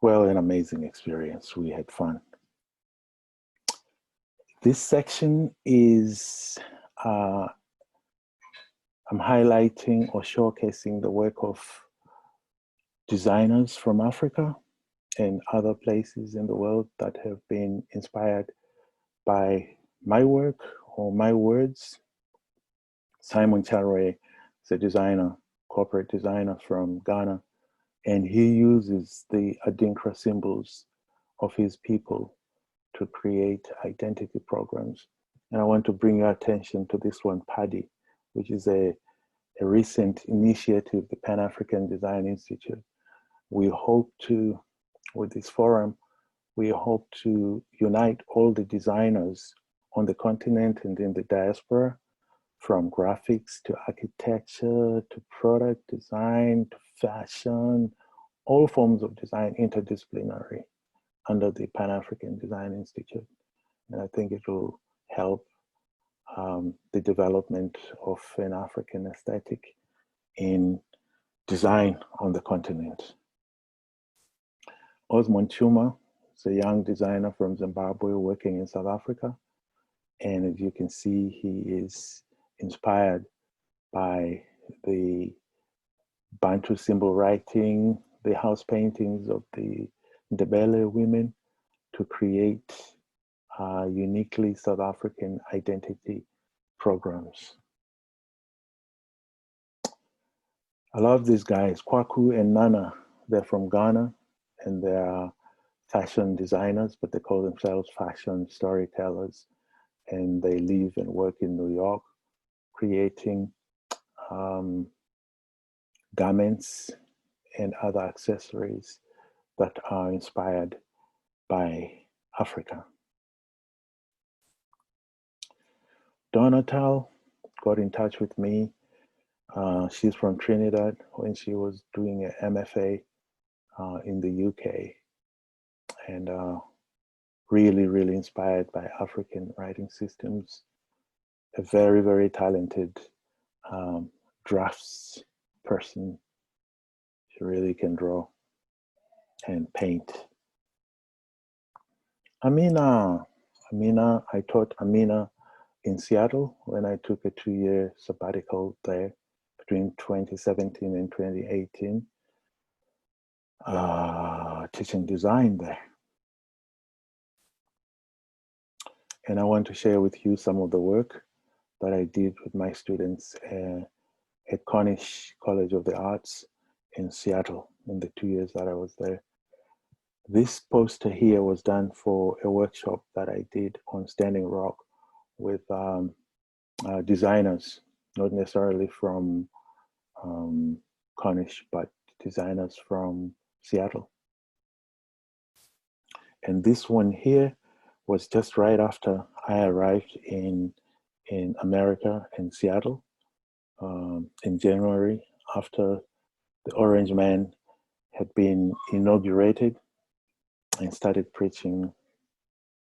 well, an amazing experience. We had fun. This section is, I'm highlighting or showcasing the work of designers from Africa and other places in the world that have been inspired by my work or my words. Simon Charwe is a designer, corporate designer from Ghana, and he uses the Adinkra symbols of his people to create identity programs. And I want to bring your attention to this one, PADI, which is a recent initiative, the Pan-African Design Institute. We hope to, with this forum, we hope to unite all the designers on the continent and in the diaspora, from graphics to architecture to product design to fashion, all forms of design, interdisciplinary, under the Pan-African Design Institute. And I think it will help the development of an African aesthetic in design on the continent. Osmond Chuma is a young designer from Zimbabwe working in South Africa. And as you can see, he is inspired by the Bantu symbol writing, the house paintings of the Ndebele women to create uniquely South African identity programs. I love these guys, Kwaku and Nana. They're from Ghana and they're fashion designers, but they call themselves fashion storytellers. And they live and work in New York, creating garments and other accessories that are inspired by Africa. Donatal got in touch with me. She's from Trinidad when she was doing an MFA in the UK, and really, really inspired by African writing systems. A very, very talented drafts person. She really can draw and paint. Amina, I taught Amina in Seattle when I took a 2-year sabbatical there between 2017 and 2018, teaching design there. And I want to share with you some of the work that I did with my students at Cornish College of the Arts in Seattle in the 2 years that I was there. This poster here was done for a workshop that I did on Standing Rock with designers, not necessarily from Cornish, but designers from Seattle. And this one here was just right after I arrived in America, in Seattle, in January, after the Orange Man had been inaugurated and started preaching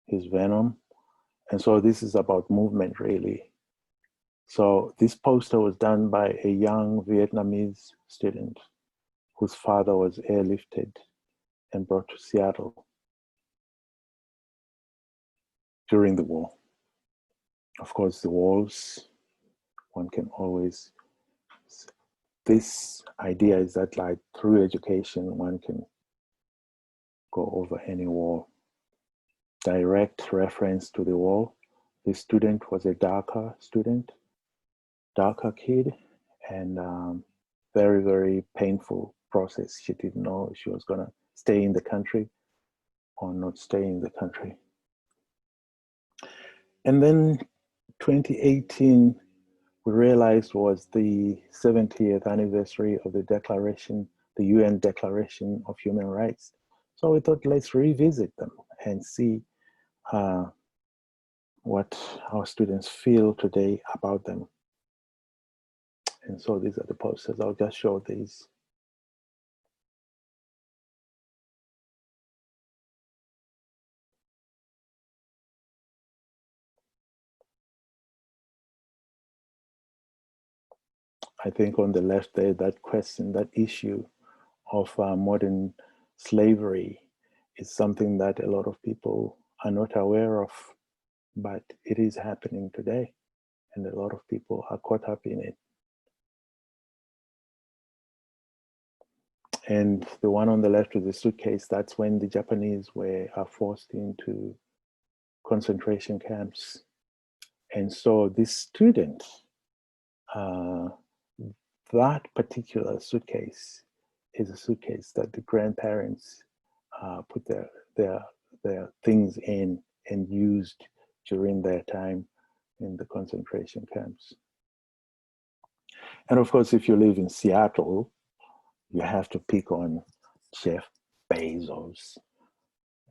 his venom. And so this is about movement, really. So this poster was done by a young Vietnamese student whose father was airlifted and brought to Seattle during the war. Of course, the walls, one can always this idea is that like through education, one can go over any wall. Direct reference to the wall. This student was a darker student, darker kid, and very, very painful process. She didn't know if she was gonna stay in the country or not stay in the country. And then 2018, we realized was the 70th anniversary of the Declaration, the UN Declaration of Human Rights. So we thought, let's revisit them and see what our students feel today about them. And so these are the posters. I'll just show these. I think on the left there, that question, that issue of modern slavery is something that a lot of people are not aware of, but it is happening today, and a lot of people are caught up in it. And the one on the left with the suitcase, that's when the Japanese are forced into concentration camps. And so this student, that particular suitcase is a suitcase that the grandparents put their things in and used during their time in the concentration camps. And of course, if you live in Seattle, you have to pick on Jeff Bezos,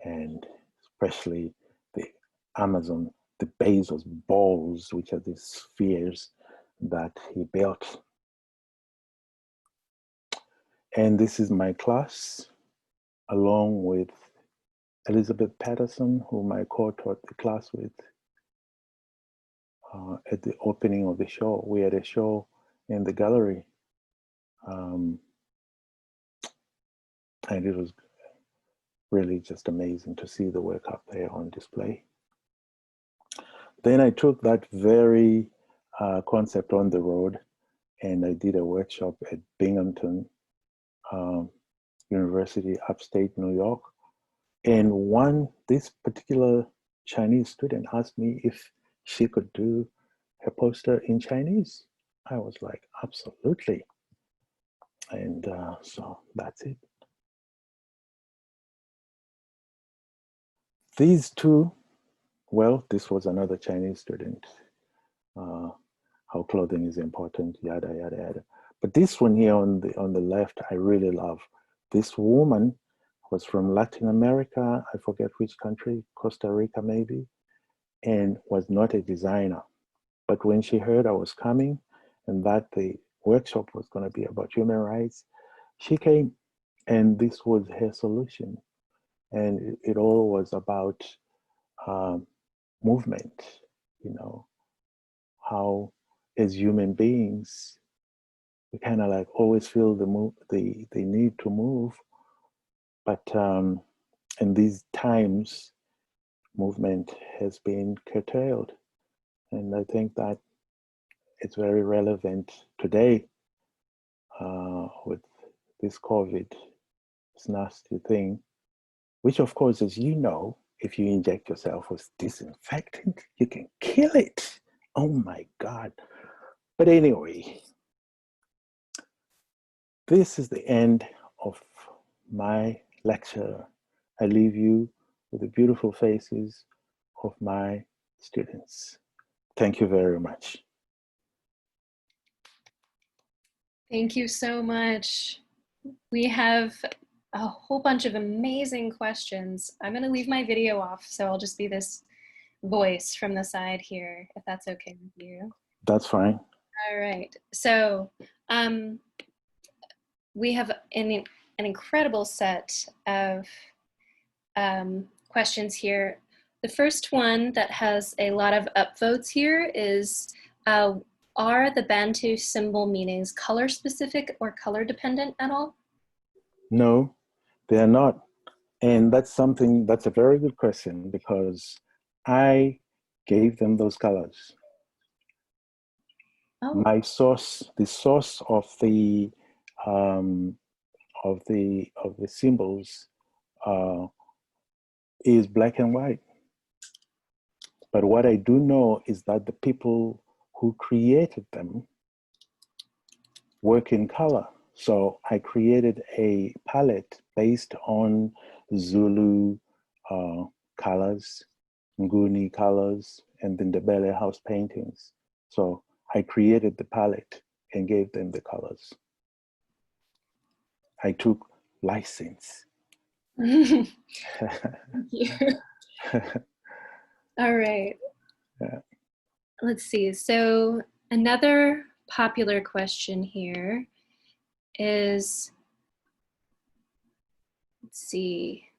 and especially the Amazon, the Bezos balls, which are the spheres that he built. And this is my class, along with Elizabeth Patterson, whom I co-taught the class with at the opening of the show. We had a show in the gallery. And it was really just amazing to see the work up there on display. Then I took that very concept on the road, and I did a workshop at Binghamton University, upstate New York. And this particular Chinese student asked me if she could do her poster in Chinese. I was like, absolutely. And so that's it. These two, well, this was another Chinese student. How clothing is important, yada, yada, yada. But this one here on the left, I really love. This woman was from Latin America, I forget which country, Costa Rica maybe, and was not a designer. But when she heard I was coming and that the workshop was going to be about human rights, she came, and this was her solution. And it all was about movement, you know, how as human beings, we kind of like always feel the need to move. But in these times, movement has been curtailed. And I think that it's very relevant today with this COVID, this nasty thing, which of course, as you know, if you inject yourself with disinfectant, you can kill it. Oh my God. But anyway, this is the end of my lecture. I leave you with the beautiful faces of my students. Thank you very much. Thank you so much. We have a whole bunch of amazing questions. I'm going to leave my video off, so I'll just be this voice from the side here, if that's okay with you. That's fine. All right. So we have an incredible set of questions here. The first one that has a lot of upvotes here is, are the Bantu symbol meanings color specific or color dependent at all? No, they're not. And that's a very good question, because I gave them those colors. Oh, My source, the source um, of the symbols is black and white. But what I do know is that the people who created them work in color. So I created a palette based on Zulu colors, Nguni colors, and then the Ndebele house paintings. So I created the palette and gave them the colors. I took license. thank you. All right. Yeah. Let's see. So another popular question here is, let's see,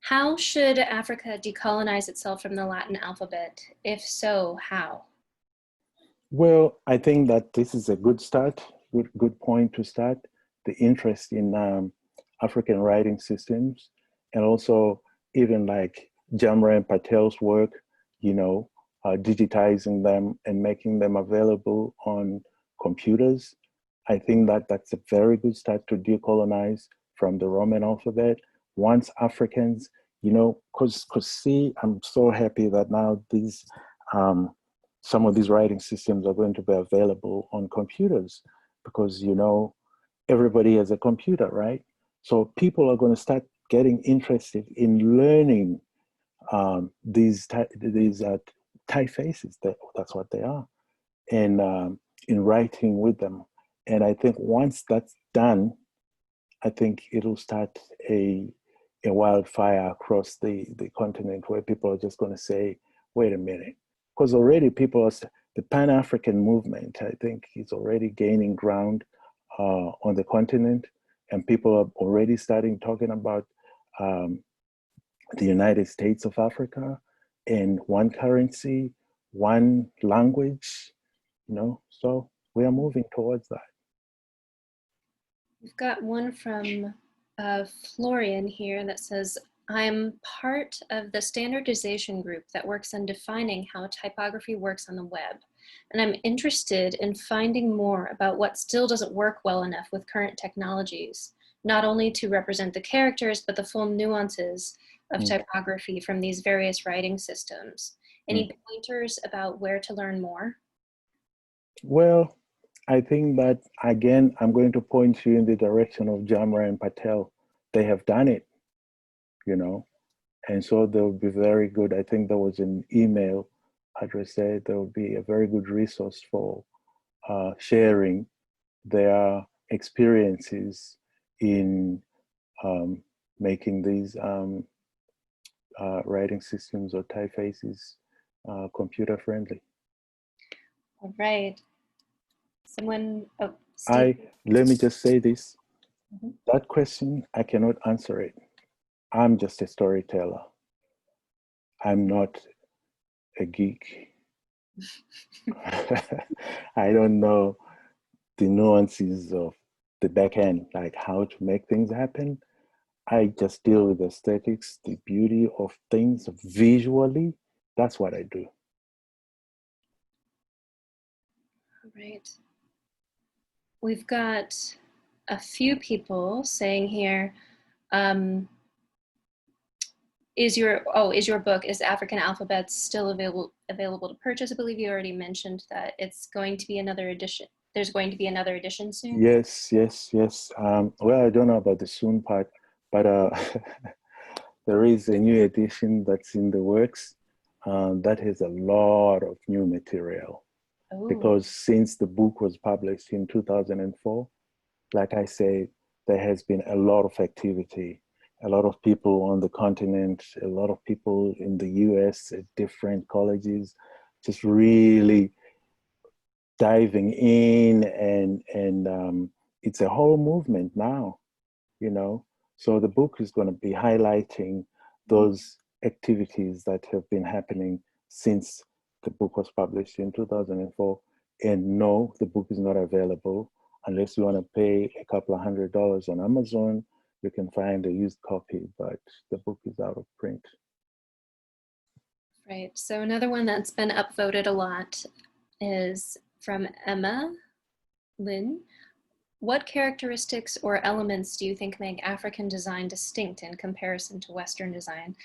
how should Africa decolonize itself from the Latin alphabet? If so, how? Well, I think that this is a good start, good point to start. The interest in African writing systems, and also even like Jamra and Patel's work, you know, digitizing them and making them available on computers. I think that that's a very good start to decolonize from the Roman alphabet. Once Africans, you know, because see, I'm so happy that now these some of these writing systems are going to be available on computers because, you know, everybody has a computer, right? So people are going to start getting interested in learning these typefaces. That's what they are, and in writing with them. And I think once that's done, I think it'll start a wildfire across the continent where people are just going to say, wait a minute. Because already people are, the Pan-African movement, I think, is already gaining ground on the continent. And people are already starting talking about the United States of Africa and one currency, one language, you know, so we are moving towards that. We've got one from Florian here that says, I'm part of the standardization group that works on defining how typography works on the web. And I'm interested in finding more about what still doesn't work well enough with current technologies, not only to represent the characters, but the full nuances of typography from these various writing systems. Any pointers about where to learn more? Well, I think that, again, I'm going to point you in the direction of Jamra and Patel. They have done it, you know, and so they'll be very good. I think there was an email address there. There will be a very good resource for sharing their experiences in making these writing systems or typefaces computer friendly. All right. Someone, oh, Steve. Let me just say this. That question, I cannot answer it. I'm just a storyteller. I'm not a geek. I don't know the nuances of the back end, like how to make things happen. I just deal with aesthetics, the beauty of things visually. That's what I do. Right. We've got a few people saying here, is your book, is African Alphabets still available to purchase? I believe you already mentioned that it's going to be another edition. There's going to be another edition soon. Yes, yes, yes. Well, I don't know about the soon part, but there is a new edition that's in the works that has a lot of new material. Oh. Because since the book was published in 2004, like I said, there has been a lot of activity, a lot of people on the continent, a lot of people in the US at different colleges, just really diving in, and it's a whole movement now, you know. So the book is going to be highlighting those activities that have been happening since the book was published in 2004. And no, the book is not available unless you want to pay a couple of $100 on Amazon. You can find a used copy, but the book is out of print. Right. So another one that's been upvoted a lot is from Emma Lynn. What characteristics or elements do you think make African design distinct in comparison to Western design?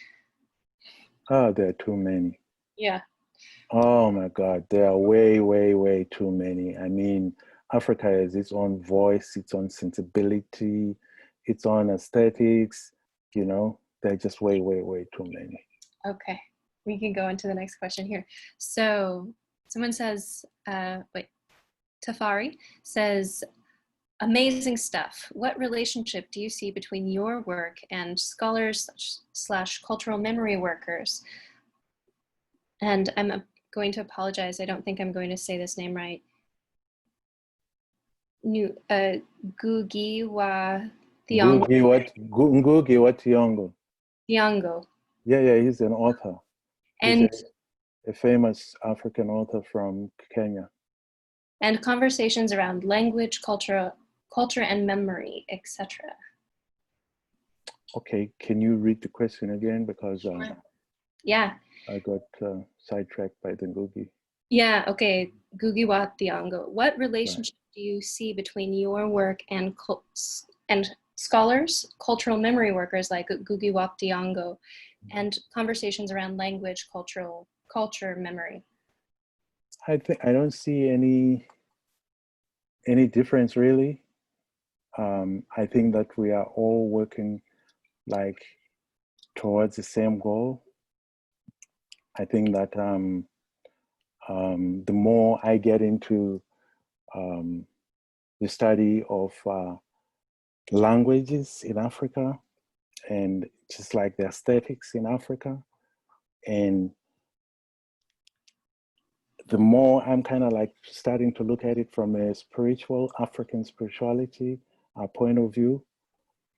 Oh, there are too many. Yeah. Oh my God, there are way, way, way too many. I mean, Africa has its own voice, its own sensibility, its own aesthetics, you know, there are just way, way, way too many. Okay. We can go into the next question here. So someone says, wait, Tafari says, amazing stuff. What relationship do you see between your work and scholars slash cultural memory workers? And I'm going to apologize. I don't think I'm going to say this name right. Ngugi wa Thiong'o. Ngugi wa Thiong'o. Thiong'o. Yeah, yeah, he's an author. He's And a famous African author from Kenya. and conversations around language, culture and memory, etc. Okay, can you read the question again? Because Yeah. I got sidetracked by the Ngugi. Yeah, okay. Ngugi wa Thiong'o. What relationship do you see between your work and scholars, cultural memory workers like Ngugi wa Thiong'o, and conversations around language, culture, memory? I don't see any difference really. I think that we are all working like towards the same goal. I think that the more I get into the study of languages in Africa and just like the aesthetics in Africa, and the more I'm kind of like starting to look at it from a spiritual, African spirituality point of view.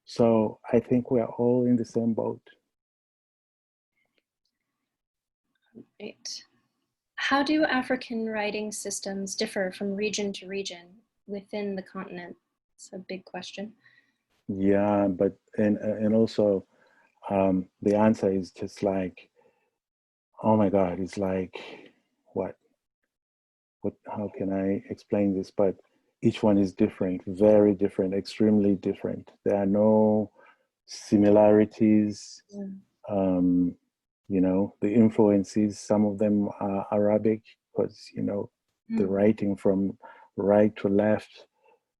So I think we're all in the same boat. Right. How do African writing systems differ from region to region within the continent? It's a big question. Yeah, but and also the answer is just like, oh my God, it's like what how can I explain this? But each one is different, very different, extremely different. There are no similarities. You know, the influences, some of them are Arabic because, you know, the writing from right to left,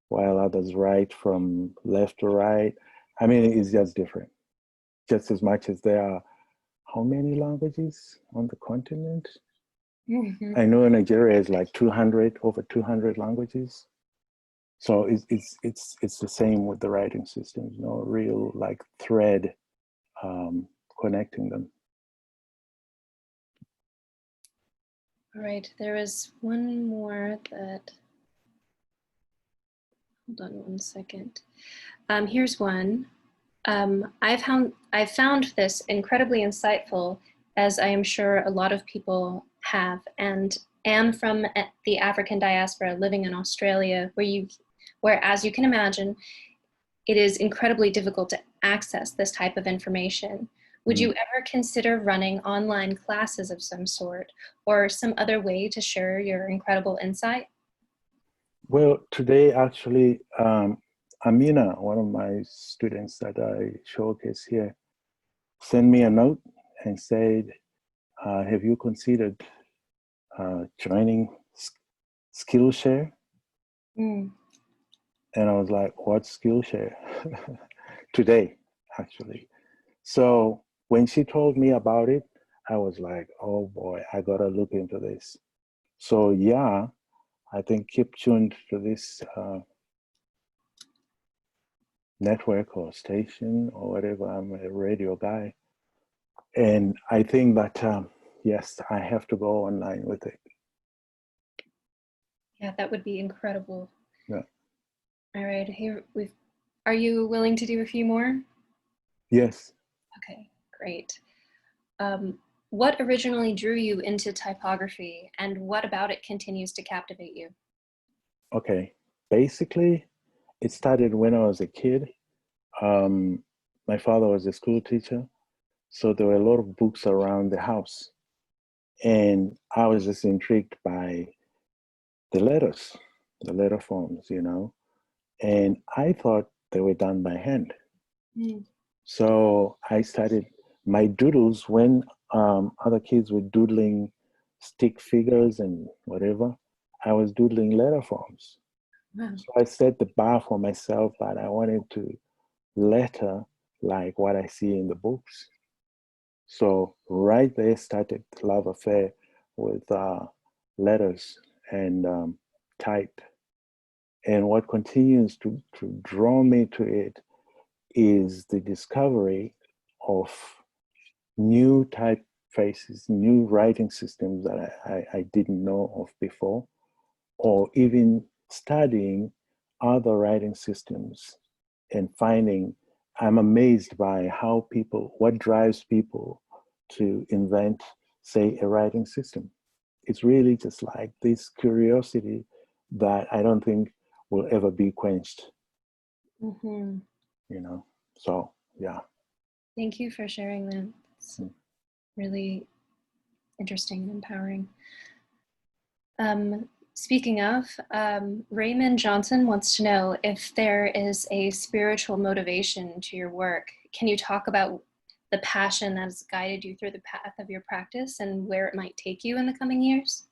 while others write from left to right. I mean, it's just different. Just as much as there are how many languages on the continent? I know Nigeria is like 200, over 200 languages. So it's the same with the writing systems, no real like thread connecting them. All right, there is one more that, hold on one second. Here's one. I've found this incredibly insightful, as I am sure a lot of people have, and am from the African diaspora living in Australia, where, as you can imagine, it is incredibly difficult to access this type of information. Would you ever consider running online classes of some sort or some other way to share your incredible insight? Well, today actually, Amina, one of my students that I showcase here, sent me a note and said, have you considered joining Skillshare? And I was like, what Skillshare? Today, actually. So when she told me about it, I was like, oh boy, I gotta look into this. So yeah, I think keep tuned to this network or station or whatever. I'm a radio guy. And I think that, yes, I have to go online with it. Yeah, that would be incredible. Yeah. All right, here are you willing to do a few more? Yes. Okay, great. What originally drew you into typography, and what about it continues to captivate you? Okay. Basically, it started when I was a kid. My father was a school teacher, so there were a lot of books around the house. And I was just intrigued by the letters, the letter forms, you know, and I thought they were done by hand. Mm. So I started my doodles when other kids were doodling stick figures and whatever. I was doodling letter forms. Wow. So I set the bar for myself that I wanted to letter like what I see in the books. So right there started the love affair with letters and type. And what continues to draw me to it is the discovery of new typefaces, new writing systems that I didn't know of before, or even studying other writing systems and finding I'm amazed by how people, what drives people to invent, say, a writing system. It's really just like this curiosity that I don't think will ever be quenched, Mm-hmm. you know? So, yeah. Thank you for sharing that. It's really interesting and empowering. Speaking of, Raymond Johnson wants to know if there is a spiritual motivation to your work. Can you talk about the passion that has guided you through the path of your practice and where it might take you in the coming years?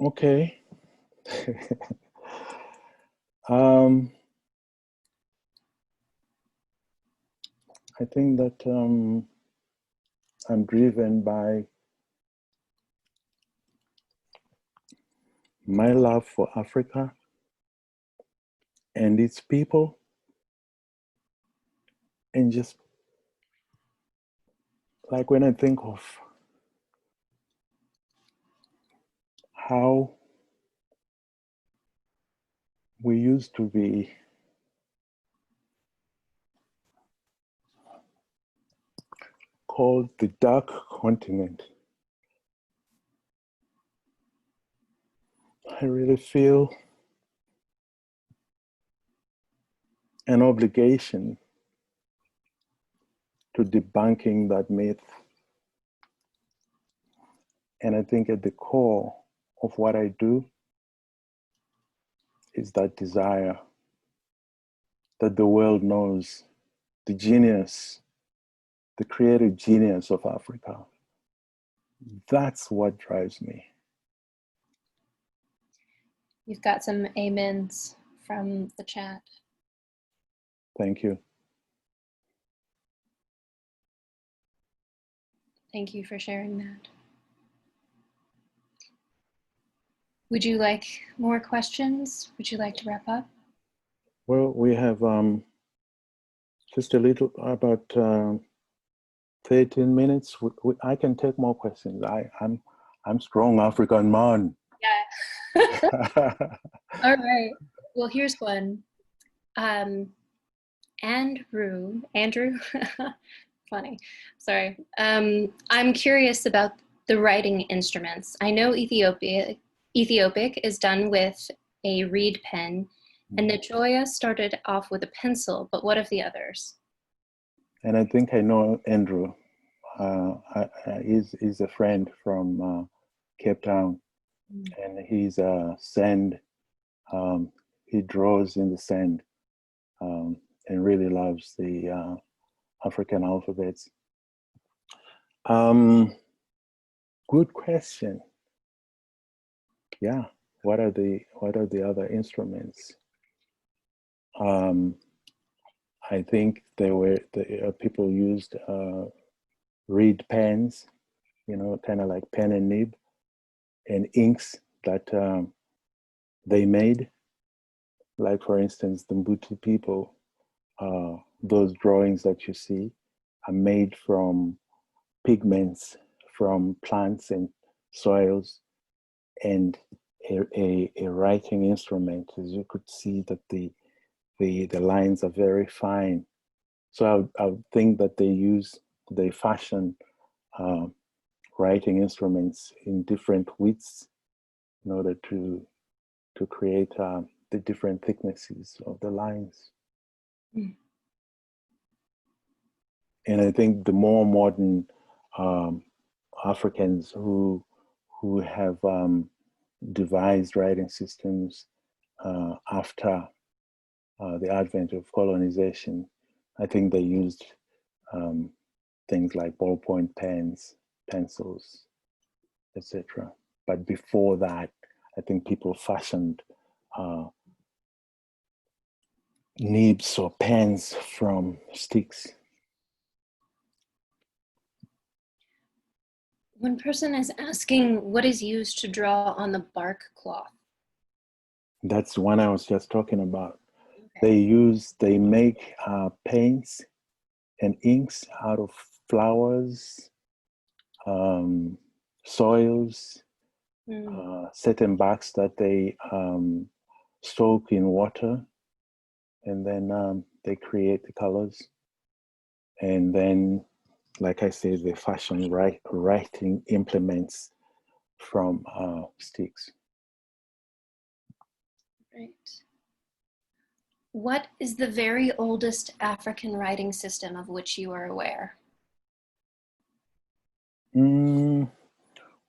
Okay. um, I think that I'm driven by my love for Africa and its people, and just like when I think of how we used to be called the Dark Continent, I really feel an obligation to debunking that myth. And I think at the core of what I do is that desire that the world knows the genius, the creative genius of Africa. That's what drives me. You've got some amens from the chat. Thank you. Thank you for sharing that. Would you like more questions? Would you like to wrap up? Well, we have just a little, about 13 minutes. I can take more questions. I'm strong African man. Yeah. All right. Well, here's one. Andrew, funny, sorry. I'm curious about the writing instruments. I know Ethiopic is done with a reed pen, and Najoya started off with a pencil, but what of the others? And I think I know Andrew. He's a friend from Cape Town, and he's a sand. He draws in the sand, and really loves the African alphabets. Good question. Yeah, what are the other instruments? I think people used reed pens, you know, kind of like pen and nib, and inks that they made. Like, for instance, the Mbuti people, those drawings that you see are made from pigments from plants and soils, and a writing instrument. As you could see that the lines are very fine. So I would think that they fashion writing instruments in different widths in order to create the different thicknesses of the lines. And I think the more modern Africans who have devised writing systems after the advent of colonization, I think they used things like ballpoint pens, pencils, etc. But before that, I think people fashioned nibs or pens from sticks. One person is asking what is used to draw on the bark cloth. That's one I was just talking about. Okay. They make paints and inks out of flowers, soils, certain barks that they soak in water, and then they create the colors. And then, like I said, they fashion writing implements from sticks. Right. What is the very oldest African writing system of which you are aware?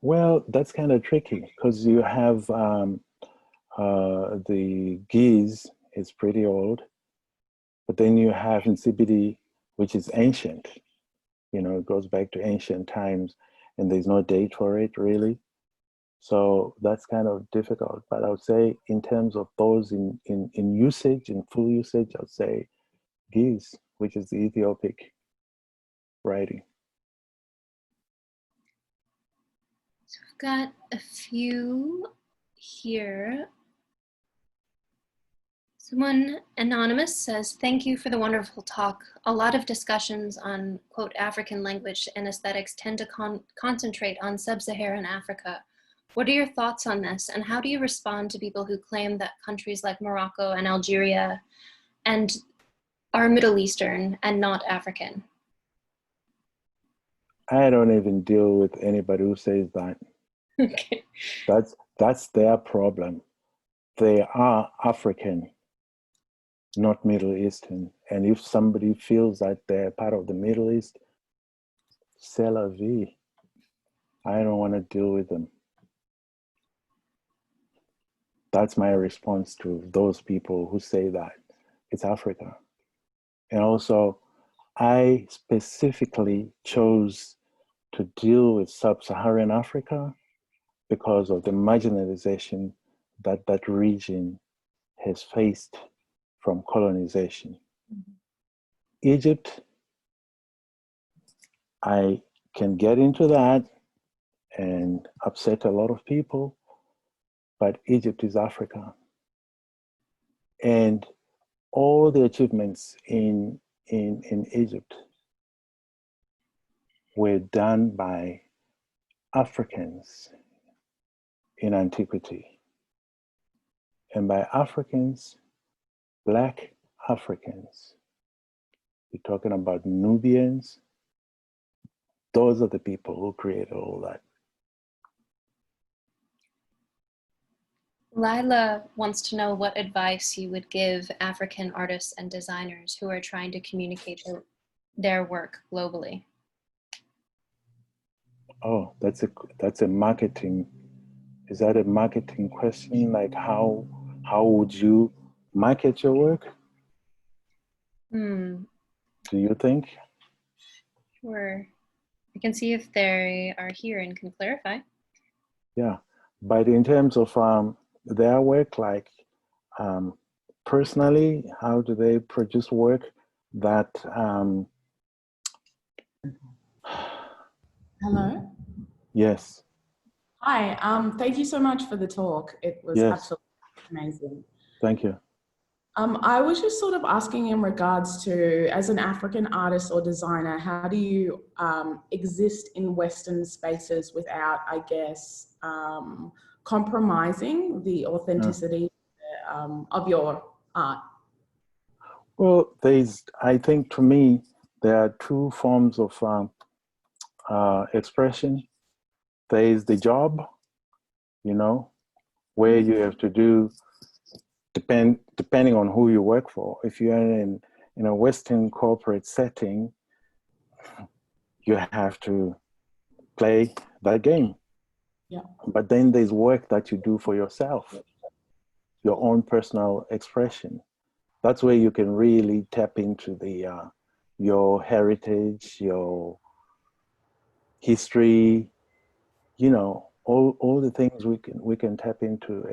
Well, that's kind of tricky because you have the Giz is pretty old, but then you have Nsibidi, which is ancient. You know, it goes back to ancient times, and there's no date for it really. So that's kind of difficult. But I would say in terms of those in usage, in full usage, I'd say Giz, which is the Ethiopic writing. So we've got a few here. Someone anonymous says, thank you for the wonderful talk. A lot of discussions on, quote, African language and aesthetics tend to concentrate on sub-Saharan Africa. What are your thoughts on this? And how do you respond to people who claim that countries like Morocco and Algeria and are Middle Eastern and not African? I don't even deal with anybody who says that. Okay. That's their problem. They are African, not Middle Eastern. And if somebody feels that they're part of the Middle East, c'est la vie. I don't want to deal with them. That's my response to those people who say that it's Africa. And also, I specifically chose to deal with sub-Saharan Africa because of the marginalization that that region has faced from colonization. Egypt, I can get into that and upset a lot of people, but Egypt is Africa. And all the achievements in Egypt were done by Africans in antiquity. And by Africans, Black Africans. You're talking about Nubians. Those are the people who created all that. Lila wants to know what advice you would give African artists and designers who are trying to communicate their work globally. Oh, that's a marketing. Is that a marketing question? Like how would you market your work? Do you think? Sure. I can see if they are here and can clarify. Yeah, but in terms of their work, like personally, how do they produce work that Hello. yes. Hi. Thank you so much for the talk. It was absolutely amazing. Thank you. I was just sort of asking in regards to, as an African artist or designer, how do you exist in Western spaces without, I guess, compromising the authenticity of your art? Well, I think to me, there are two forms of expression. There is the job, you know, where you have to do, depending on who you work for. If you're in a Western corporate setting, you have to play that game. Yeah. But then there's work that you do for yourself, your own personal expression. That's where you can really tap into the your heritage, your history, you know, all the things we can tap into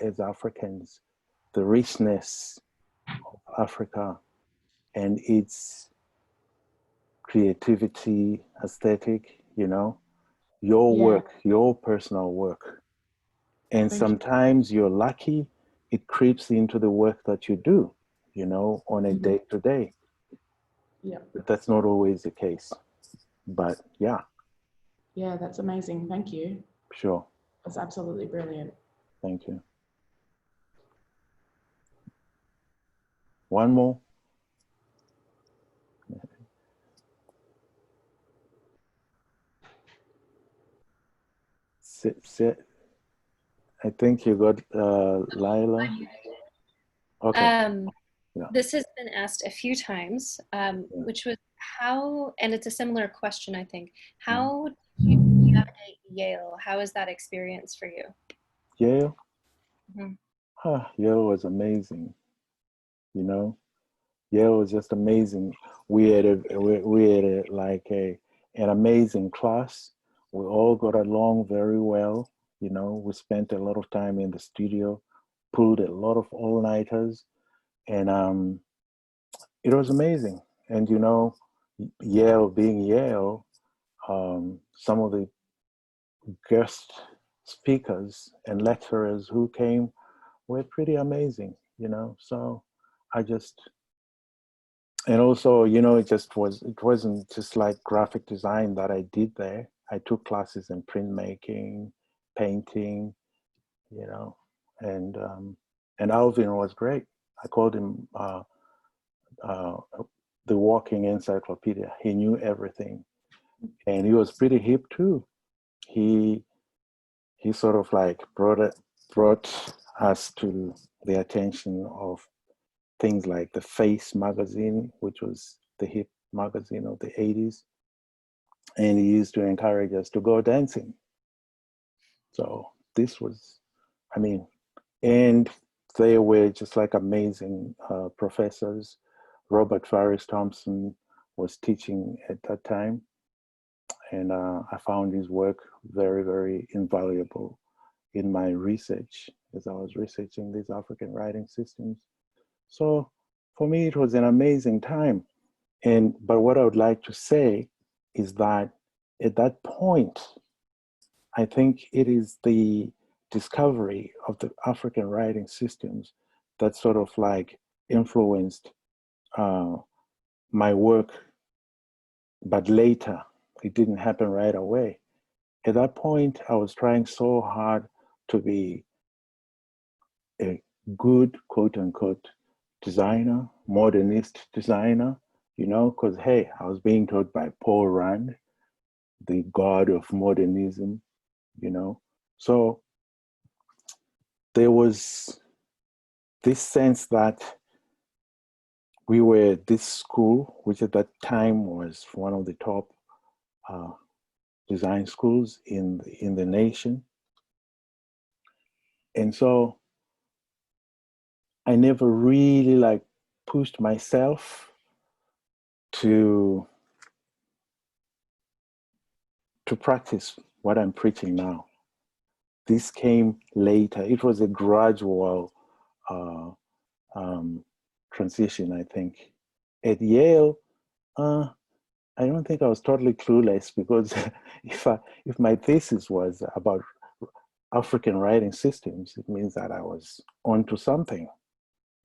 as Africans, the richness of Africa and its creativity, aesthetic, you know, your Yeah. work, your personal work. And Thank you. sometimes you're lucky, it creeps into the work that you do, you know, on a day to day. Yeah. But that's not always the case. But yeah, Yeah, that's amazing. Thank you. sure. That's absolutely brilliant. Thank you. One more. Sit. I think you got Lila. Okay. Yeah. This has been asked a few times, Yeah. which was how, and it's a similar question, I think. Mhm. How do you navigate Yale? How is that experience for you? Yale. Mhm. Yale was amazing. You know, Yale was just amazing. We had like an amazing class. We all got along very well. You know, we spent a lot of time in the studio, pulled a lot of all-nighters, and it was amazing. And you know, Yale being Yale, some of the guest speakers and lecturers who came were pretty amazing. You know, so I just and also, you know, it wasn't just like graphic design that I did there. I took classes in printmaking, painting, you know, and Alvin was great. I called him uh, the walking encyclopedia. He knew everything, and he was pretty hip too. He he sort of like brought us to the attention of things like the Face magazine, which was the hip magazine of the 80s. And he used to encourage us to go dancing. So this was, I mean, and they were just like amazing professors. Robert Farris Thompson was teaching at that time. And I found his work very, very invaluable in my research as I was researching these African writing systems. So for me, it was an amazing time. But what I would like to say is that at that point, I think it is the discovery of the African writing systems that sort of like influenced uh, my work, but later it didn't happen right away. At that point, I was trying so hard to be a good, quote unquote, designer, modernist designer, you know, because hey, I was being taught by Paul Rand, the god of modernism, you know. So there was this sense that we were this school, which at that time was one of the top uh, design schools in the nation. And so I never really like pushed myself to practice what I'm preaching now. This came later. It was a gradual uh, um, transition, I think. At Yale, I don't think I was totally clueless because if my thesis was about African writing systems, it means that I was onto something.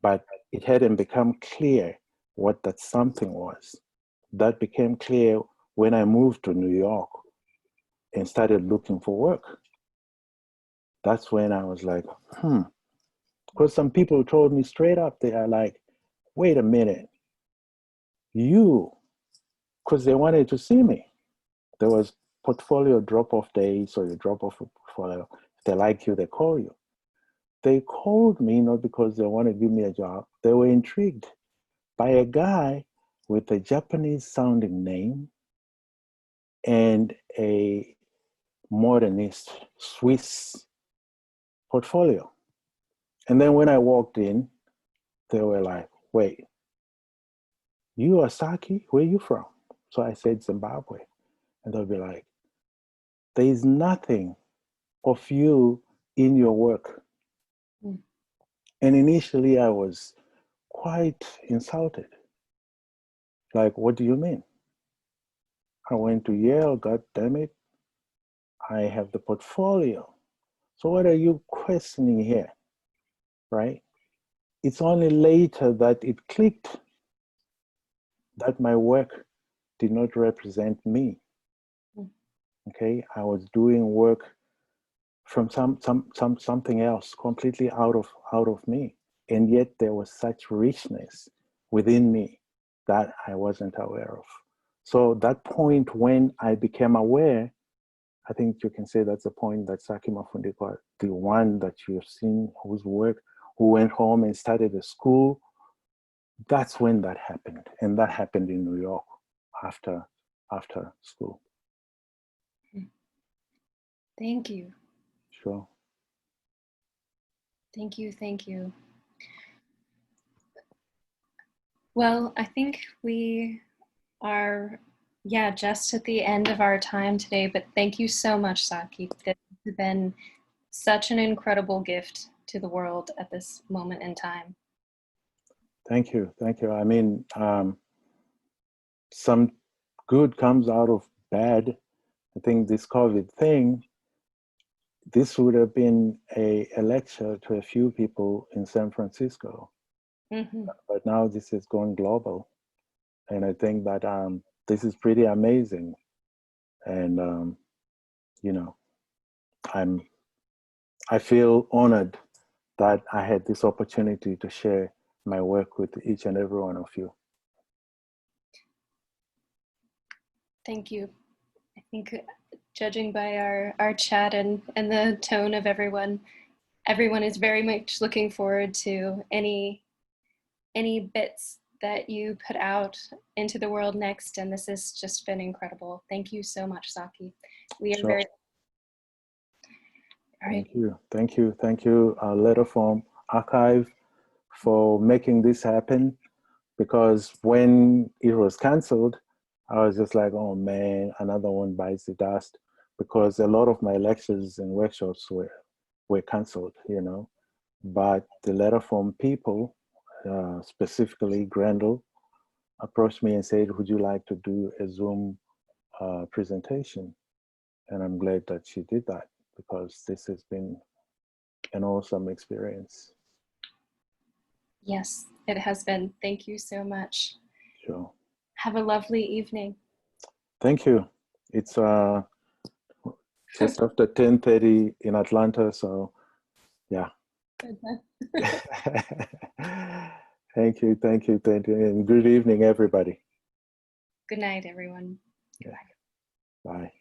But it hadn't become clear what that something was. That became clear when I moved to New York and started looking for work. That's when I was like, because some people told me straight up, they are like, wait a minute, because they wanted to see me. There was portfolio drop-off days, so you drop off a portfolio. If they like you, they call you. They called me not because they want to give me a job. They were intrigued by a guy with a Japanese sounding name and a modernist Swiss portfolio. And then when I walked in, they were like, wait, you are Saki? Where are you from? So I said Zimbabwe. And they'll be like, there is nothing of you in your work. Mm. And initially I was quite insulted. Like, what do you mean? I went to Yale, God damn it. I have the portfolio. So what are you questioning here, right? It's only later that it clicked that my work did not represent me. Mm. Okay, I was doing work from something else, completely out of me, and yet there was such richness within me that I wasn't aware of. So that point when I became aware, I think you can say that's the point that Saki Mafundikwa, the one that you've seen whose work, who went home and started a school, that's when that happened. And that happened in New York after school. Thank you. Sure. Thank you. Thank you. Well, I think we are, yeah, just at the end of our time today, but thank you so much, Saki. This has been such an incredible gift to the world at this moment in time. Thank you. Thank you. I mean, some good comes out of bad. I think this COVID thing, this would have been a lecture to a few people in San Francisco. Mm-hmm. But now this has gone global. And I think that this is pretty amazing. And, you know, I feel honored that I had this opportunity to share my work with each and every one of you. Thank you. I think judging by our chat and the tone of everyone is very much looking forward to any bits that you put out into the world next. And this has just been incredible. Thank you so much, Saki. We are very, all right. Thank you. Thank you. Thank you, Letterform Archive, for making this happen. Because when it was canceled, I was just like, oh man, another one bites the dust. Because a lot of my lectures and workshops were canceled, you know. But the Letterform people, specifically Grendel, approached me and said, would you like to do a Zoom presentation? And I'm glad that she did that, because this has been an awesome experience. Yes, it has been. Thank you so much. Sure. Have a lovely evening. Thank you. It's just after 10:30 in Atlanta, so yeah. Thank you, and good evening, everybody. Good night, everyone. Yeah. Bye.